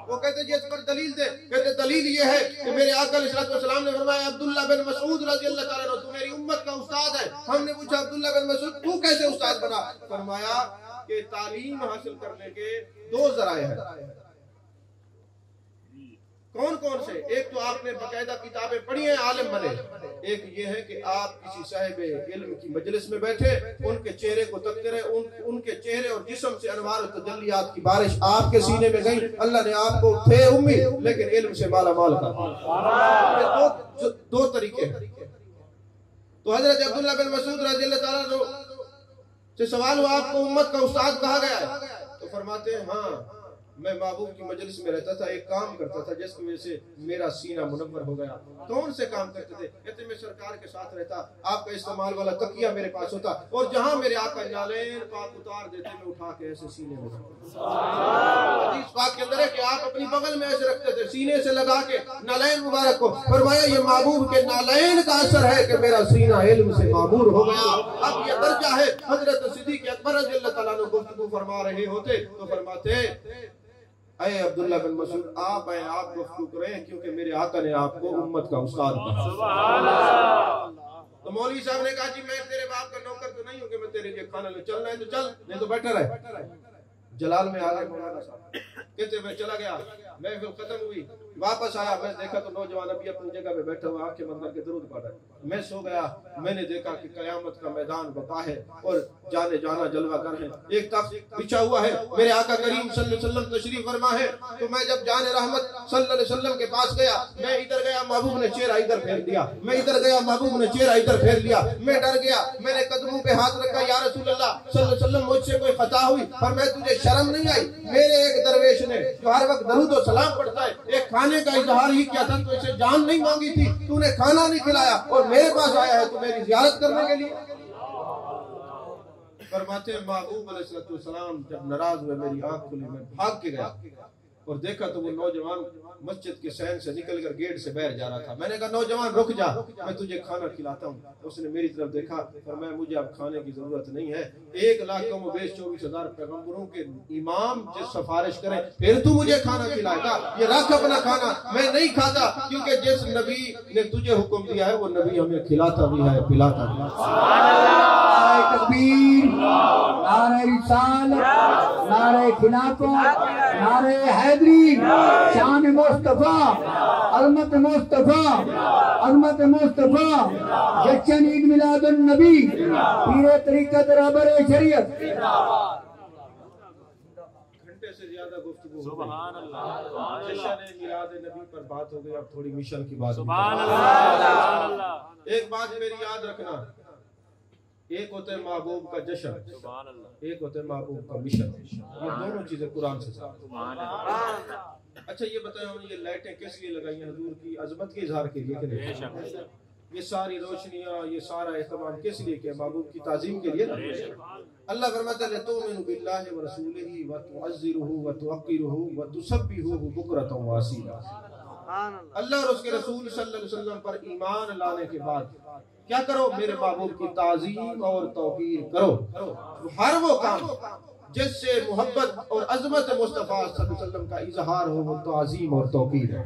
वो कहते जिस पर दलील दे, कहते दलील ये है कि मेरे आका अलैहिस्सलातु वस्सलाम ने फरमाया, अब्दुल्ला बिन मसऊद रज़ियल्लाहु ताला अन्हु, तू मेरी उम्मत का उस्ताद है। हमने पूछा, अब्दुल्ला बिन मसऊद तू कैसे उस्ताद बना? फरमाया कि तालीम हासिल करने के दो जराए हैं। कौन कौन से? एक तो आपने बाकायदा किताबें पढ़ी हैं, आलिम बने। एक ये है कि आप किसी साहिब इल्म की मजलिस में बैठे, उनके चेहरे को तकते रहे, उनके चेहरे और जिस्म से अनवार और तजल्लियात की बारिश आपके सीने में गई। अल्लाह ने आपको थे उम्मीद लेकिन इल्म से माला माल कर। दो तरीके हैं। तो हजरत अब्दुल्ला बिन मसूद रज़ियल्लाहु ताला अन्हु से सवाल हुआ, आपको उम्मत का उस्ताद कहा गया है? तो फरमाते हैं, हाँ मैं महबूब की मजलिस में रहता था, एक काम करता था जिसकी वजह से मेरा सीना मुनव्वर हो गया। कौन से काम करते थे? कहते मैं सरकार के साथ रहता, आपका इस्तेमाल वाला तकिया मेरे पास होता और जहां मेरे आका नालेन पाक उतार देते मैं उठा के ऐसे सीने में हदीस पाक के अंदर है कि आप अपनी बगल में ऐसे रखते थे, सीने से लगा के नालेन मुबारक को। फरमाया ये महबूब के नालेन का असर है कि मेरा सीना इल्म से मामूर हो गया। अब ये दर्जा है। हजरत सिद्दीक अकबर रज़ियल्लाहु ताला अन्हु गुफ्तगू फरमा रहे होते तो फरमाते, अरे अब्दुल्ला बिन मसूद आप हैं, आप गुफ्तगू करें क्योंकि मेरे आका ने आपको उम्मत का उस्ताद कहा। सुभान अल्लाह। तो मौलवी साहब ने कहा, जी मैं तेरे बाप का नौकर तो नहीं हूं कि मैं तेरे लिए खाना ले, चलना है तो चल, नहीं तो बेटर है। जलाल में आ गए मौलाना साहब, कहते मैं चला गया, महफिल खत्म हुई, वापस आया, मैं देखा तो नौजवान अभी अपनी जगह पे बैठा हुआ आंखें बंद करके दुरूद पढ़ रहा है। मैं सो गया, मैंने देखा कि कयामत का मैदान बका है और जाने जाना जलवागर है, एक तख्त बिछा हुआ है, मेरे आका करीम सल्लल्लाहु अलैहि वसल्लम तशरीफ फरमा है। तो मैं जब जाने रहमत सल्लल्लाहु अलैहि वसल्लम के पास गया, मैं इधर गया, महबूब ने चेहरा इधर फेर दिया, मैं इधर गया, महबूब ने चेहरा इधर फेर लिया, मैं डर गया, मैंने कदमों पे हाथ रखा, या रसूल अल्लाह सल्लल्लाहु अलैहि वसल्लम मुझसे कोई खता हुई? पर मैं तुझे शर्म नहीं आई? मेरे एक दरवेश ने जो हर वक्त दरूद और सलाम पढ़ता है, एक खाने का इजहार ही क्या था, तो इसे जान नहीं मांगी थी, तूने खाना नहीं खिलाया और मेरे पास आया है तो मेरी जियारत करने के लिए। फरमाते महबूब अलैहिस्सलाम जब नाराज हुए, मेरी आंख खुली, मैं भाग के गया और देखा तो वो नौजवान मस्जिद के सहन से निकलकर गेट से बाहर जा रहा था। मैंने कहा, नौजवान रुक जा, मैं तुझे खाना खिलाता हूँ। उसने मेरी तरफ देखा और मैं, मुझे अब खाने की जरूरत नहीं है, 1,24,000 पैगंबरों के इमाम जिस सिफारिश करें फिर तू मुझे खाना खिलाएगा, ये रख अपना खाना, मैं नहीं खाता, क्योंकि जिस नबी ने तुझे हुक्म दिया है वो नबी हमें खिलाता भी है, पिलाता भी है। तकबीर, नारे रिसालत, नारे खिलाफत, नारे हैदरी, शान मुस्तफा, अज़मत मुस्तफा, अज़मत मुस्तफा, जश्न ईद मिलादुन नबी, पीरे तरीक़त रहबर शरीयत। घंटे से ज्यादा गुफ्तगू, सुभान अल्लाह। जश्न मिलाद नबी पर बात हो गई, अब थोड़ी मिशन की बात। सुभान अल्लाह। एक बात मेरी याद रखना, एक होता है महबूब का जश्न, एक होता है महबूब का मिशन। ये दोनों चीजें कुरान से साबित। अच्छा ये बताएं, हमने ये लाइटें किस लिए लगाई हैं? हुजूर की अजमत के इजहार के लिए कि नहीं? ये सारी रोशनियां, ये सारा एहतमाम किस लिए किया? महबूब की ताजीम के लिए ना। अल्लाह फरमाता है, तुमिनु बिल्लाहि व रसूलिही व तुअज़्ज़िरुहु व तुअक्किरुहु व तुसब्बिहुहु बुक्रतन व असीला। अल्लाह और उसके रसूल सल्लल्लाहु अलैहि वसल्लम पर ईमान लाने के बाद क्या करो? मेरे महबूब की ताज़ीम और तौक़ीर करो। हर वो काम जिससे मोहब्बत और अज़मत मुस्तफ़ा सल्लल्लाहु अलैहि वसल्लम का इजहार हो, वो ताज़ीम और तौक़ीर है।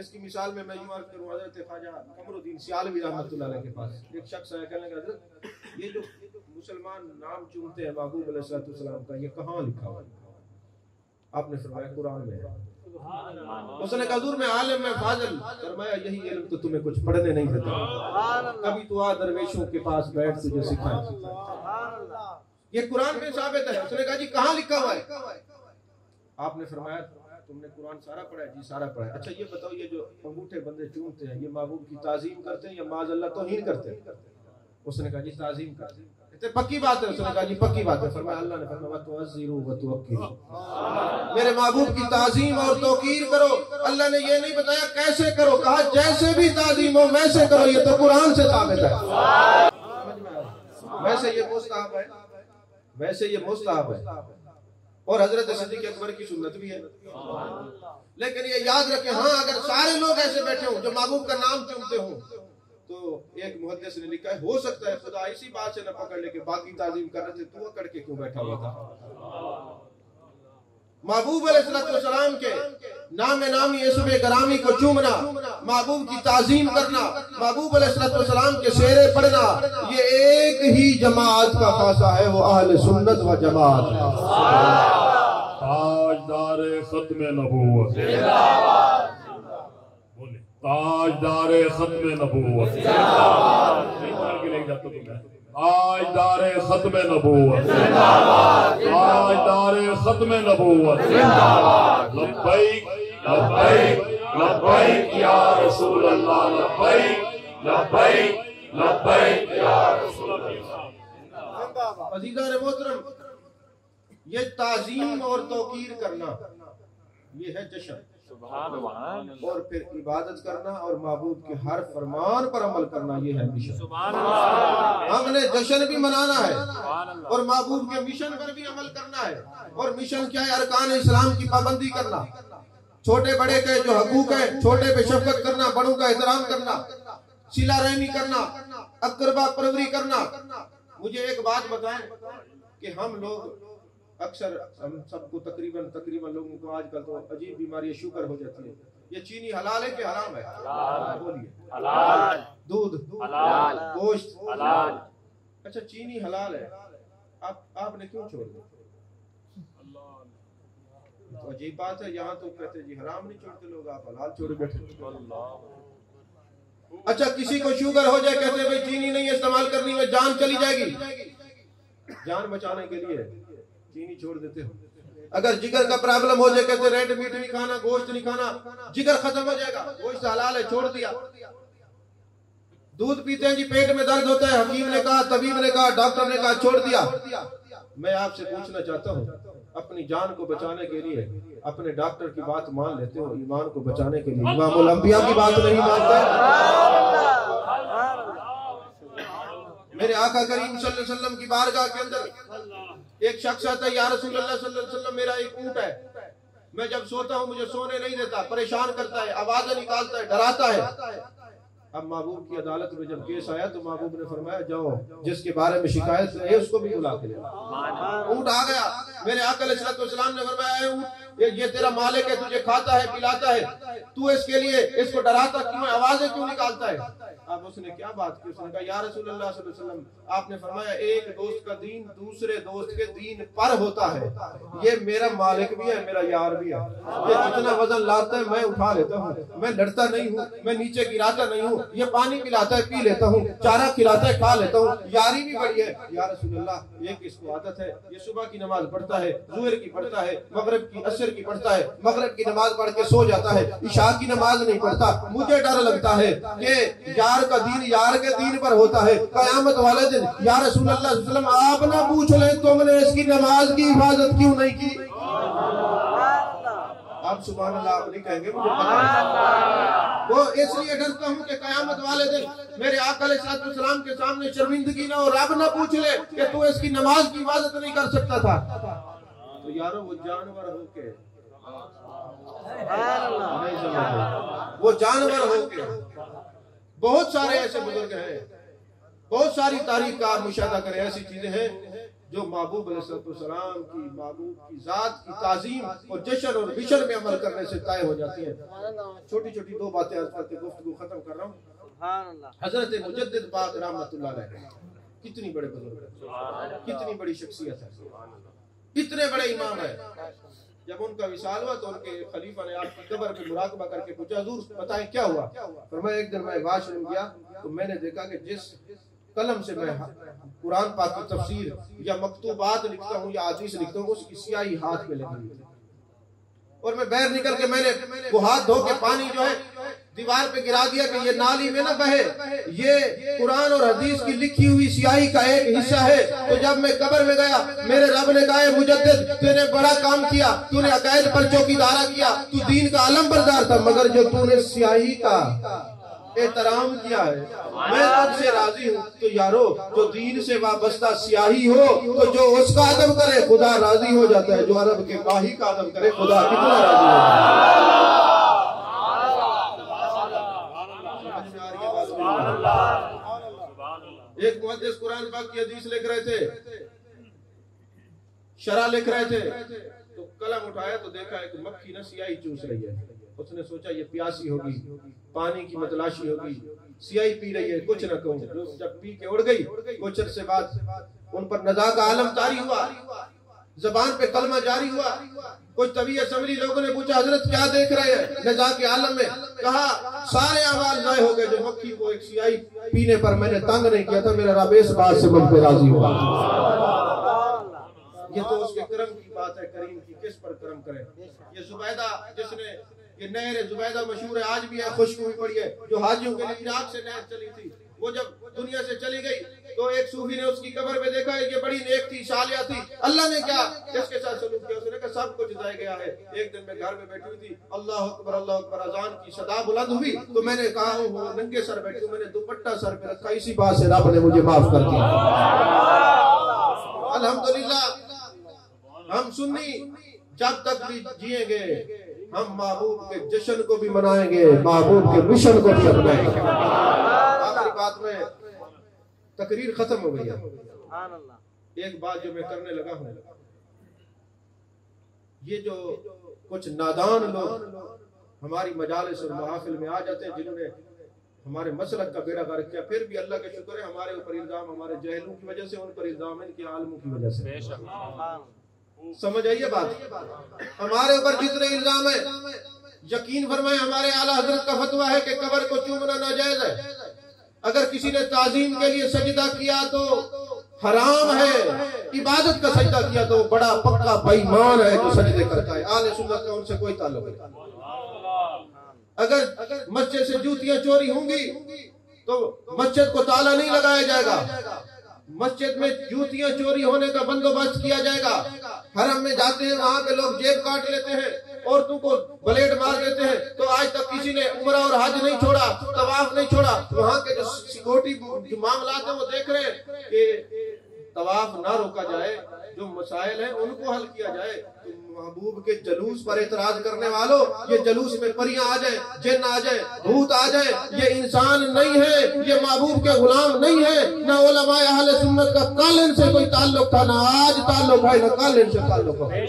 इसकी मिसाल में मैं यूं अर्ज़ करूं, हज़रत ख्वाजा कमरुद्दीन सियालवी रहमतुल्लाह अलैह के पास एक शख्स आया, कहने लगा, हज़रत ये जो मुसलमान नाम चुनते हैं महबूब अलैहिस्सलाम का, ये कहाँ लिखा हुआ? आपने फरमाया कुरान में है। उसने कहा, हुजूर मैं आलिम में फाजिल। फरमाया, यही इल्म तो तुम्हें कुछ पढ़ने नहीं देता, कभी तो आ दरवेशों के पास बैठ तुझे सिखाए। ये कुरान में साबित है। उसने कहा, जी कहाँ लिखा हुआ है? आपने फरमाया तुमने कुरान सारा पढ़ा है? जी सारा पढ़ा है। अच्छा ये बताओ, ये जो अंगूठे बंदे चूमते हैं, ये महबूब की ताजीम करते हैं या माज़अल्लाह तौहीन करते हैं? उसने कहा जी ताजीम करते हैं। पक्की बात है? उसने कहा जी पक्की बात है। फरमाया अल्लाह ने फरमाया वतुअज़्ज़िरू वतुवक्किरू, मेरे महबूब की ताजीम और तौकीर करो। अल्लाह ने ये नहीं बताया कैसे करो, कहा जैसे भी ताजीम हो वैसे करो। ये तो कुरान से साबित है। वैसे ये मुस्तहब है, वैसे ये मुस्तहब है और हजरत सिद्दीक़ अकबर की सुन्नत भी है। लेकिन ये याद रखें, हाँ अगर सारे लोग ऐसे बैठे हों जो महबूब का नाम चुनते हों, तो एक मुहद्दिस ने लिखा है हो सकता है खुदा इसी बात से न पकड़ ले कि बाकी ताजीम कर रहे थे, तू अकड़ के क्यों बैठा हुआ था? महबूब अलैहिस्सलाम के नाम नामी इसमे गरामी को चूमना, महबूब की ताजीम करना, महबूब अलैहिस्सलाम के शेरे पढ़ना, ये एक ही जमात का खासा है, वो अहले सुन्नत व जमात है। ताजदारे खत्मे नबूवत, बोले ताजदारे खत्मे नबूवत, ताजदारे खत्मे नबूवत, ताजदारे खत्मे नबूवत, लब्बैक लब्बैक लब्बैक या रसूल अल्लाह, लब्बैक लब्बैक लब्बैक या रसूल अल्लाह। अज़ीज़ान मोहतरम, ये ताजीम और तौकीर करना ये है जश्न, और फिर इबादत करना और महबूब के हर फरमान पर अमल करना ये है मिशन। हमने जश्न भी मनाना है और महबूब के मिशन पर भी अमल करना है। और मिशन क्या है? अरकान इस्लाम की पाबंदी करना, छोटे बड़े के जो हकूक है, छोटे पे शफकत करना, बड़ों का एहतराम करना, सिला रहमी करना, अकरबा परवरी करना। मुझे एक बात बताएं कि हम लोग अक्सर, हम सबको तकरीबन लोगों को आजकल तो अजीब बीमारी शुगर हो जाती है। ये चीनी हलाल है कि हराम है? बोलिए। हलाल। दूध हलाल, गोश्त हलाल। अच्छा चीनी हलाल है, आपने क्यों छोड़ दिया? तो अजीब बात है, यहाँ तो कहते जी हराम नहीं छोड़ते लोग, आप हलाल छोड़ बैठे। अच्छा किसी को शुगर हो जाए, कहते भाई चीनी नहीं इस्तेमाल करनी में जान चली जाएगी, जान बचाने के लिए चीनी छोड़ देते हो। अगर जिगर का प्रॉब्लम हो जाए, कहते रेड मीट नहीं खाना, गोश्त नहीं खाना, जिगर खत्म हो जाएगा, गोश्त हलाल है, छोड़ दिया। दूध पीते हैं जी, पेट में दर्द होता है, हकीम ने कहा, तबीब ने कहा, डॉक्टर ने कहा, छोड़ दिया। मैं आपसे पूछना चाहता हूँ, अपनी जान को बचाने के लिए अपने डॉक्टर की बात मान लेते हो, ईमान को बचाने के लिए इमामुल अंबिया की बात नहीं मानते? मेरे आका करीम सल्लल्लाहु अलैहि वसल्लम की बारगाह के अंदर एक शख्स आता है, या रसूलल्लाह सल्लल्लाहु अलैहि वसल्लम मेरा एक ऊंट है, मैं जब सोता हूँ मुझे सोने नहीं देता, परेशान करता है, आवाजें निकालता है, डराता है। अब महबूब की अदालत में जब केस आया तो महबूब ने फरमाया जाओ जिसके बारे में शिकायत है उसको भी बुला के लाओ। ऊंट आ गया, मेरे आका अलैहिस्सलाम ने फरमाया ये तेरा मालिक है, तुझे खाता है पिलाता है, तू इसके लिए इसको डराता क्यों है, आवाजें क्यों निकालता है? अब उसने क्या बात की? उसने कहा या रसूलुल्लाह सल्लल्लाहु अलैहि वसल्लम आपने फरमाया एक दोस्त का दीन दूसरे दोस्त के दीन पर होता है, ये मेरा मालिक भी है, मेरा यार भी है, ये जितना वजन लाता है मैं उठा लेता हूँ, मैं लड़ता नहीं हूँ, मैं नीचे गिराता नहीं हूँ, ये पानी पिलाता है पी लेता हूँ, चारा खिलाता है खा लेता हूँ, यारी भी बड़ी है। या रसूलुल्लाह एक इसको आदत है, ये सुबह की नमाज पढ़ता है, ज़ुहर की पढ़ता है, मगरिब की असर की पढ़ता है, मगरिब की नमाज पढ़ के सो जाता है, इशा की नमाज नहीं पढ़ता। मुझे डर लगता है कि यार का दीन यार के दीन पर होता है, कयामत वाले दिन या रसूलुल्लाह सल्लल्लाहु अलैहि वसल्लम आप ना पूछ ले तुमने इसकी नमाज की हिफाजत क्यों नहीं की? आप सुभान अल्लाह आप नहीं कहेंगे, मुझे पता है। वो इसलिए डरता हूँ कि कयामत वाले दिन मेरे आका अलैहिस्सलाम के सामने शर्मिंदगी ना हो, रब ना पूछ ले कि तू इसकी नमाज की हिफाजत नहीं कर सकता था। तो यारो वो जानवर होके नहीं समझे, वो जानवर होके बहुत सारे ऐसे बुजुर्ग हैं, बहुत सारी तारीख का आप मुशाहिदा करें, ऐसी चीजें हैं जो महबूब अलैहिस्सलाम की, महबूब की जात की ताज़ीम और जश्न और मिशन में अमल करने से तय हो जाती है। छोटी छोटी दो बातें अर्ज़ करके गुफ्तगू खत्म कर रहा हूँ। हजरत मुजद्दिद पाक रहमतुल्लाह अलैह कितनी बड़े बुजुर्ग, कितनी बड़ी शख्सियत है, कितने बड़े इमाम है। जब उनका विसाल हुआ तो उनके खलीफा ने आपकी कब्र पे मुराकबा करके पूछा हुजूर बताएं क्या हुआ? फरमाया एक दिन मैं वाशरूम गया तो मैंने देखा कि जिस कलम से मैं कुरान पाक की तफसीर या मकतूबात लिखता हूँ या हदीस लिखता हूँ उसकी स्याही हाथ में लगी हुई थी। और मैं बाहर निकल के मैंने वो हाथ धो के पानी जो है दीवार पे गिरा दिया कि ये नाली में ना बहे, ये कुरान और हदीस की लिखी हुई स्याही का एक हिस्सा है। तो जब मैं कब्र में गया, मेरे रब ने कहा, मुजद्दिद तूने बड़ा काम किया, तूने अकायद पर चौकीदारा किया, तू दीन का अलमबरदार था, मगर जो तूने स्याही का एहतराम किया है, मैं तुझसे राजी हूँ। तो यारो, जो दीन से वाबस्ता स्याही हो तो जो उसका अदब करे खुदा राजी हो जाता है, जो अरब के माही का अदब करे खुदा कितना राजी हो। एक मुहद्दिस कुरान पाक की हदीस लिख रहे थे, शरा लिख रहे थे, तो कलम उठाया तो देखा एक मक्खी ना स्याही चूस रही है। उसने सोचा ये प्यासी होगी, पानी की मतलाशी होगी, स्याही पी रही है, कुछ न कहूं। जब पी के उड़ गई, कुछ अरसे बाद उन पर नजा का आलम तारी हुआ, जबान पे कलमा जारी हुआ। कुछ तबीयत समरी लोगों ने पूछा, हजरत क्या देख रहे हैं नजा के आलम में? कहा सारे आवाज जाए हो गए, जो मक्खी को एक स्याही पीने पर मैंने तंग नहीं किया था, मेरा रब इस बात से मुझ पे राजी हुआ। ये तो उसके करम की बात है, करीम की किस पर करम करें। ये जुबैदा, जिसने ये नहर जुबैदा मशहूर है, आज भी है, खुश्क हुई पड़ी है, जो हाजियों के लिए इराक से नहर चली थी। वो जब दुनिया से चली गई तो एक सूफी ने उसकी कब्र में देखा, ये बड़ी नेक थी, सालिया थी, अल्लाह ने क्या इसके साथ सलूक किया? उसने कहा सब कुछ जाया गया है। एक दिन मैं घर में बैठी हुई थी, अल्लाह अकबर अजान की सदा बुलंद हुई, तो मैंने कहा वो नंगे सर बैठी, मैंने दुपट्टा सर पे रखा, इसी बात से रब ने मुझे माफ कर दिया। अल्हम्दुलिल्लाह, हम सुन्नी जब तक भी जिएंगे हम महबूब के जश्न को भी मनाएंगे, महबूब के मिशन को भी अपनाएंगे। आखिरी बात में तकरीर खत्म हो गई है। एक बात जो मैं करने लगा हूँ, ये जो कुछ नादान लोग हमारी मजालिस और महफिल में आ जाते हैं, जिन्होंने हमारे मसलक का बेड़ा गर्क किया, फिर भी अल्लाह के शुक्र है हमारे ऊपर इल्जाम हमारे जहलों की वजह से, उन पर इल्जाम है इनके आलमों की वजह से। समझ आइए बात, हमारे ऊपर जितने इल्जाम है, यकीन फरमाए हमारे आला हजरत का फतवा है कि कब्र को चूमना नाजायज है। अगर किसी ने ताजीम के लिए सजदा किया तो हराम है, इबादत का सजदा किया तो बड़ा पक्का बेईमान है जो सजदे करता है। आले सुन्नत का उनसे कोई ताल्लुक नहीं। अगर मस्जिद से जूतियां चोरी होंगी तो मस्जिद को ताला नहीं लगाया जाएगा, मस्जिद में जूतियां चोरी होने का बंदोबस्त किया जाएगा। हरम में जाते हैं, वहां पे लोग जेब काट लेते हैं, औरतों को ब्लेड मार देते हैं। तो आज तक किसी ने उम्रा और हज नहीं छोड़ा, तवाफ नहीं छोड़ा। वहां के जो सिक्योरिटी जो मामला है वो देख रहे हैं कि तवाफ ना रोका जाए, जो मसाइल है उनको हल किया जाए। तो महबूब के जलूस पर एतराज करने वालों, ये जलूस में परियां आ जाए, जिन्न आ जाए, भूत आ जाए, ये इंसान नहीं है, ये महबूब के गुलाम नहीं है। ना उलमाए अहले सुन्नत का कल इनसे कोई ताल्लुक था, ना आज ताल्लुक है, ना कल इनसे ताल्लुक है।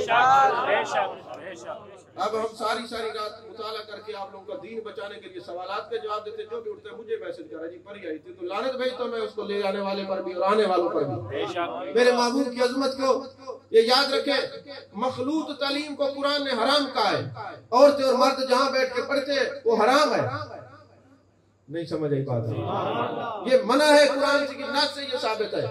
अब हम सारी रात मुताला करके आप लोगों का दीन बचाने के लिए सवालात के जवाब देते, जो भी उठते हैं मुझे मैसेज करा जी परी आई थी तो लानत भेजता मैं उसको, ले आने वाले पर भी और आने वालों पर भी। मेरे महबूब की अजमत को ये याद रखें, मखलूत तालीम को कुरान ने हराम कहा है। औरतें और मर्द जहाँ बैठ के पढ़ते हैं वो हराम है। नहीं समझ आई बात? ये मना है कुरान की नात से, ये साबित है।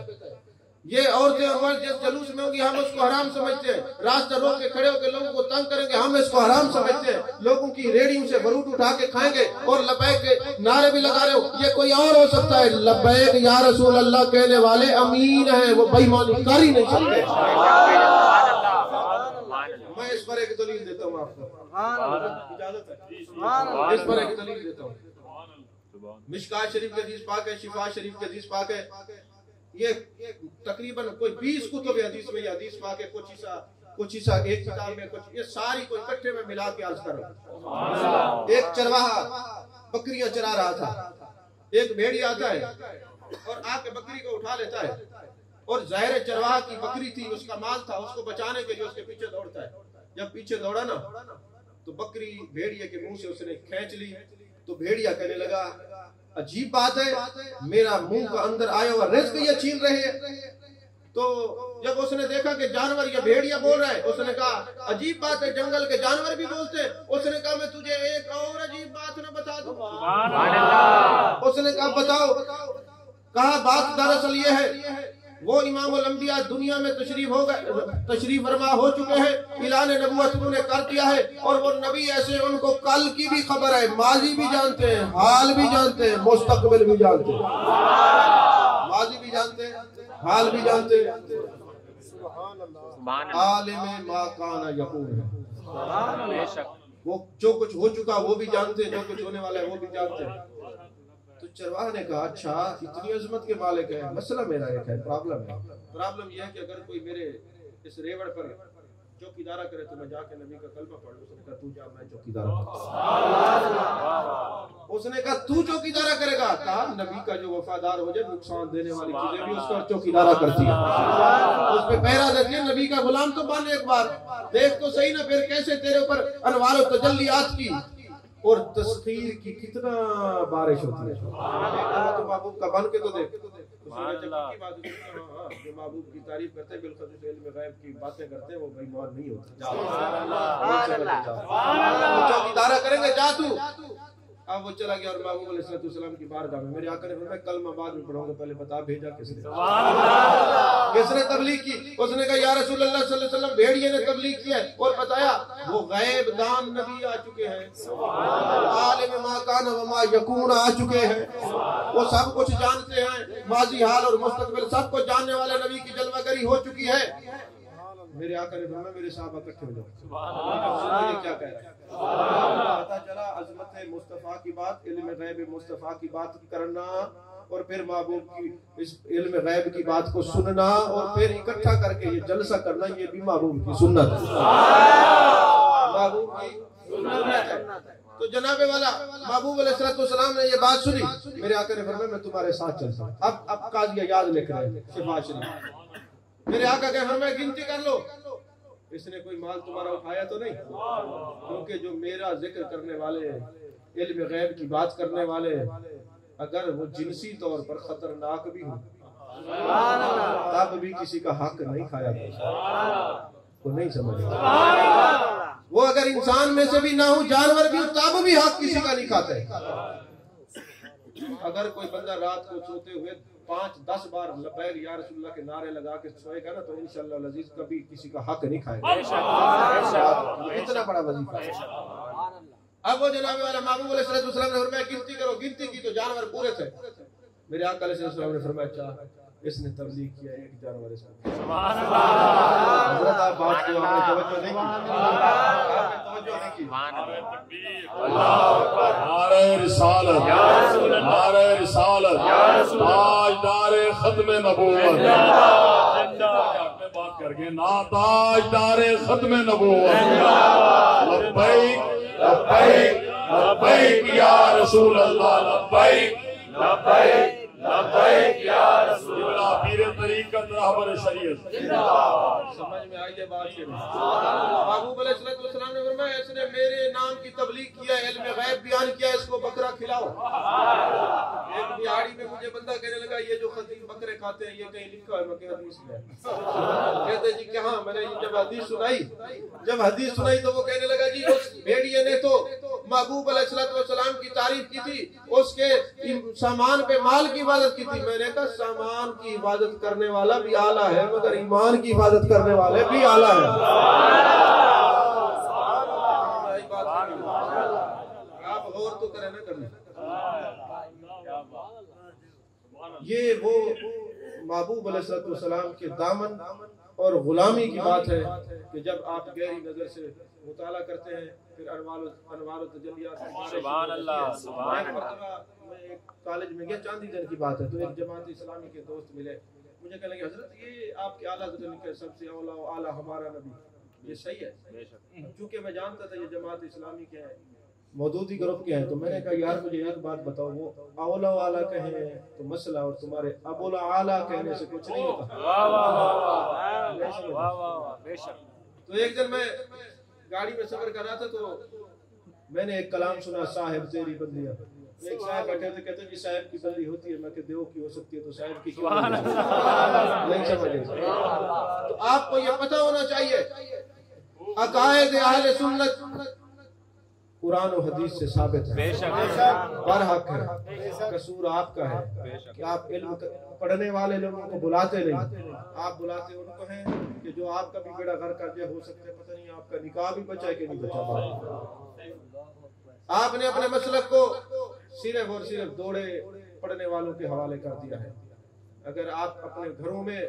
ये औरतें और मर्द जिस जलूस में होंगी हम उसको हराम समझते हैं, रास्ता रोक के खड़े होकर लोगों को तंग करेंगे, हम इसको हराम समझते हैं। लोगों की रेडियो से बरूद उठा के खाएंगे और लबैक के नारे भी लगा रहे हो, ये कोई और हो सकता है। लबैक या रसूल अल्लाह कहने वाले अमीन है, वो बेईमानी कर ही नहीं सकते। मैं इस पर एक दलील देता हूँ आपको, इजाजत है? इस पर एक दलील देता हूँ। मिशकात शरीफ के हदीस पाक है, शिफा शरीफ के हदीस पाक है, ये तकरीबन कोई 20 कुतुब हदीस में हदीस पाक है। कुछ हिस्सा एक किताब में, कुछ ये सारी को इकट्ठे में मिला के अर्ज करो। एक चरवाहा बकरियां चरा रहा था, एक भेड़िया आता है और आके बकरी को उठा लेता है, और जाहिर चरवाहा की बकरी थी, उसका माल था, उसको बचाने के लिए उसके पीछे दौड़ता है। जब पीछे दौड़ा ना तो बकरी भेड़िए के मुंह से उसने खींच ली। तो भेड़िया कहने लगा अजीब बात है, मेरा मुंह का अंदर आया हुआ रिज्क ये छीन रहे हैं। तो जब उसने देखा कि जानवर ये भेड़िया बोल रहा है, उसने कहा अजीब बात है, जंगल के जानवर भी बोलते हैं। उसने कहा मैं तुझे एक और अजीब बात न बता दूं। उसने कहा बताओ। कहा बात दरअसल ये है, वो इमामुल अंबिया दुनिया में तशरीफ फरमा हो चुके हैं, इलान नबुव्वत उन्होंने कर दिया है। और वो नबी ऐसे उनको कल की भी खबर है, माजी भी जानते हैं, हाल भी जानते हैं, मुस्तकबिल भी जानते हैं। माजी भी जानते हैं, हाल भी जानते हैं। आलिम मा काना यकून है, वो जो कुछ हो चुका वो भी जानते हैं, जो कुछ होने वाला है वो भी जानते हैं। तो चरवाह ने कहा अच्छा इतनी अजमत के मालिक है, मसला मेरा एक है, प्रॉब्लम यह है कि अगर कोई मेरे इस रेवड़ पर चौकीदारा करे तो मैं जाके नबी का कलमा पढ़ लूं। उसने कहा तू जा, मैं चौकीदारा। उसने कहा तू चौकीदारा करेगा? कहा नबी का जो वफादार हो जाए, नुकसान देने वाली चीजें भी उसका चौकीदारा करती है, उस पे पहरा देती है। नबी का गुलाम तो बन एक बार, देख तो सही ना फिर कैसे तेरे ऊपर अनवार और तजल्लियात की और तस्खीर की कितना बारिश होती है। तो महबूब का बन के तो देख, जो महबूब की तारीफ करते हैं, बिलखुसूस इल्म गैब की बातें करते हैं, वो बेईमान नहीं होते। चौकीदारा करेंगे जा तू। अब वो चला गया और महबूब अलैहिस्सलाम की बारगाह में मेरे आका ने फरमाया कलमा बाद में पढ़ूंगा, पहले बता भेजा किसने तबलीग की? उसने कहा या रसूल अल्लाह सल्लल्लाहु अलैहि वसल्लम भेड़िए ने तबलीग की है। और बताया वो गैब दान नबी आ चुके हैं, आलिम मा कान व मा यकून आ चुके हैं, वो सब कुछ जानते हैं, माजी हाल और मुस्तकबिल सब कुछ जानने वाले नबी की जलवागरी हो चुकी है। मेरे आका ने फरमाया मेरे साहब इकट्ठे हो जाओ। क्या कह रहा है? पता चला अज़मत मुस्तफ़ा की बात, इल्म गैब मुस्तफ़ा की बात करना और फिर महबूब की इस इल्म गैब की बात को सुनना और फिर इकट्ठा करके ये जलसा करना, ये भी महबूब की सुन्नत है। महबूब की सुन्नत है। तो जनाबे वाला महबूब अलैहिस्सलाम ने ये बात सुनी, मेरे आका ने फरमाया मैं तुम्हारे साथ चलता हूँ। अब काज़ी याद लिख रहे हैं शिफा शरीफ। मेरे आका के फरमाया गिनती कर लो, इसने कोई माल तुम्हारा उठाया तो नहीं? क्योंकि जो मेरा जिक्र करने वाले, इल्म गैब की बात करने वाले, अगर वो जिनसी तौर पर खतरनाक भी हो तब भी किसी का हक नहीं खाया तो नहीं समझ। वो अगर इंसान में से भी ना हो, जानवर भी हो, तब भी हक किसी का नहीं खाता है। अगर कोई बंदा रात को सोते हुए 5-10 बार लबैक या रसूलुल्लाह के नारे लगा के सोएगा ना तो इंशाअल्लाह अज़ीज़ कभी किसी का हक नहीं खाएगा। इतना बड़ा वजीफा है। अब वो जनाबे वाला महबूब अलैहिस्सलाम ने फरमाया गिनती करो। गिनती की तो जानवर पूरे थे। मेरे आका अलैहिस्सलाम ने फरमाया अच्छा इसने तबलीग किया, एक जानवर इसको। सुभान अल्लाह। हज़रत आप बात को आपने तवज्जो नहीं की। अल्लाह अकबर। नारे रिसालत, नारे रिसालत, ताजदार खत्म नबूवत। आपने बात करके ना ताजदार खत्म नबूवत। लब्बैक लब्बैक लब्बैक या रसूल अल्लाह, लब्बैक लब्बैक लब्बैक या रसूल अल्लाह। पीर तरीक़त रहबर शरीयत समझ में आई ये बात के महबूब अलैहिस्सलाम ने फरमाया इसने मेरे नाम की तबलीग किया, इल्म गैब बयान किया, इसको बकरा खिलाओ। एक बिहाड़ी में मुझे बंदा कहने लगा ये जो खतीब बकरे खाते हैं ये कहीं लिखा है? मैं कहा हदीस में। कहते जी क्या? मैंने जब हदीस सुनाई तो वो कहने लगा जी उस भेड़िए ने तो महबूब अलैहिस्सलाम की तारीफ की थी, उसके सामान पे माल की हिफाजत की थी। मैंने कहा सामान की हिफाजत करने वाला भी आला है मगर ईमान की हिफाजत करने वाले भी आला है। आप गौर तो करें ना कभी। ये वो महबूब अलैहिस्सलाम के दामन और गुलामी की बात है कि जब आप गहरी नजर से मुताला करते हैं फिर अनवार तजल्लियात। सुभान अल्लाह, सुभान अल्लाह। मैं एक कॉलेज में गया, चांदी दिन की बात है, तो एक जमात इस्लामी के दोस्त मिले, मुझे कहने लगे हजरत ये आपके आला के सबसे आला हमारा नबी, ये सही है? चूंकि मैं जानता था ये जमात इस्लामी के हैं, मौदूदी ग्रुप के हैं, तो मैंने कहा यार मुझे एक बात बताओ, वो औला वाला कहे तो मसला और तुम्हारे अबुल आला कहने से कुछ नहीं होता। तो एक दिन मैं गाड़ी में सफर कर रहा था तो मैंने एक कलाम सुना, साहिब तेरी बंदियां। एक साहब बैठे थे, कहते जी साहिब की बंदी होती है, मैं कहते देव की हो सकती है तो साहिब की क्यों नहीं समझे। तो आपको ये पता होना चाहिए अकायद अहले सुन्नत कुरान और हदीस से साबित है, बरहक है, कसूर आपका है कि आप इल्म पढ़ने वाले लोगों को बुलाते नहीं, आप बुलाते उनको हैं कि जो आपका भी बेड़ा घर कर दे, हो सकता है पता नहीं आपका निकाह भी बचा कि नहीं बचा। आपने अपने मसलक को सिर्फ और सिर्फ दौड़े पढ़ने वालों के हवाले कर दिया है। अगर आप अपने घरों में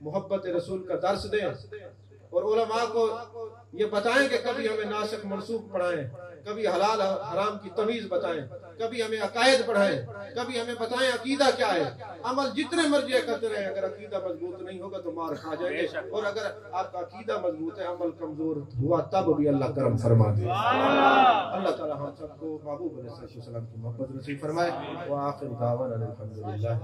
मोहब्बत रसूल का दर्स दें और उलमा को ये बताएं कि कभी हमें नासिख मनसूख पढ़ाएं, कभी हलाल हराम की तमीज बताएं, कभी हमें अकायद पढ़ाएं, कभी हमें बताएं अकीदा क्या है। अमल जितने मर्जी करते रहे, अगर अकीदा मजबूत नहीं होगा तो मार खा जाएंगे, और अगर आपका अकीदा मजबूत है, अमल कमजोर हुआ, तब भी अल्लाह करम फरमा दे। अल्लाह ताला हम सबको महबूब अलैहि सल्लम की मोहब्बत नसीब फरमाए। व आखिर दावाना अल्हम्दुलिल्लाह।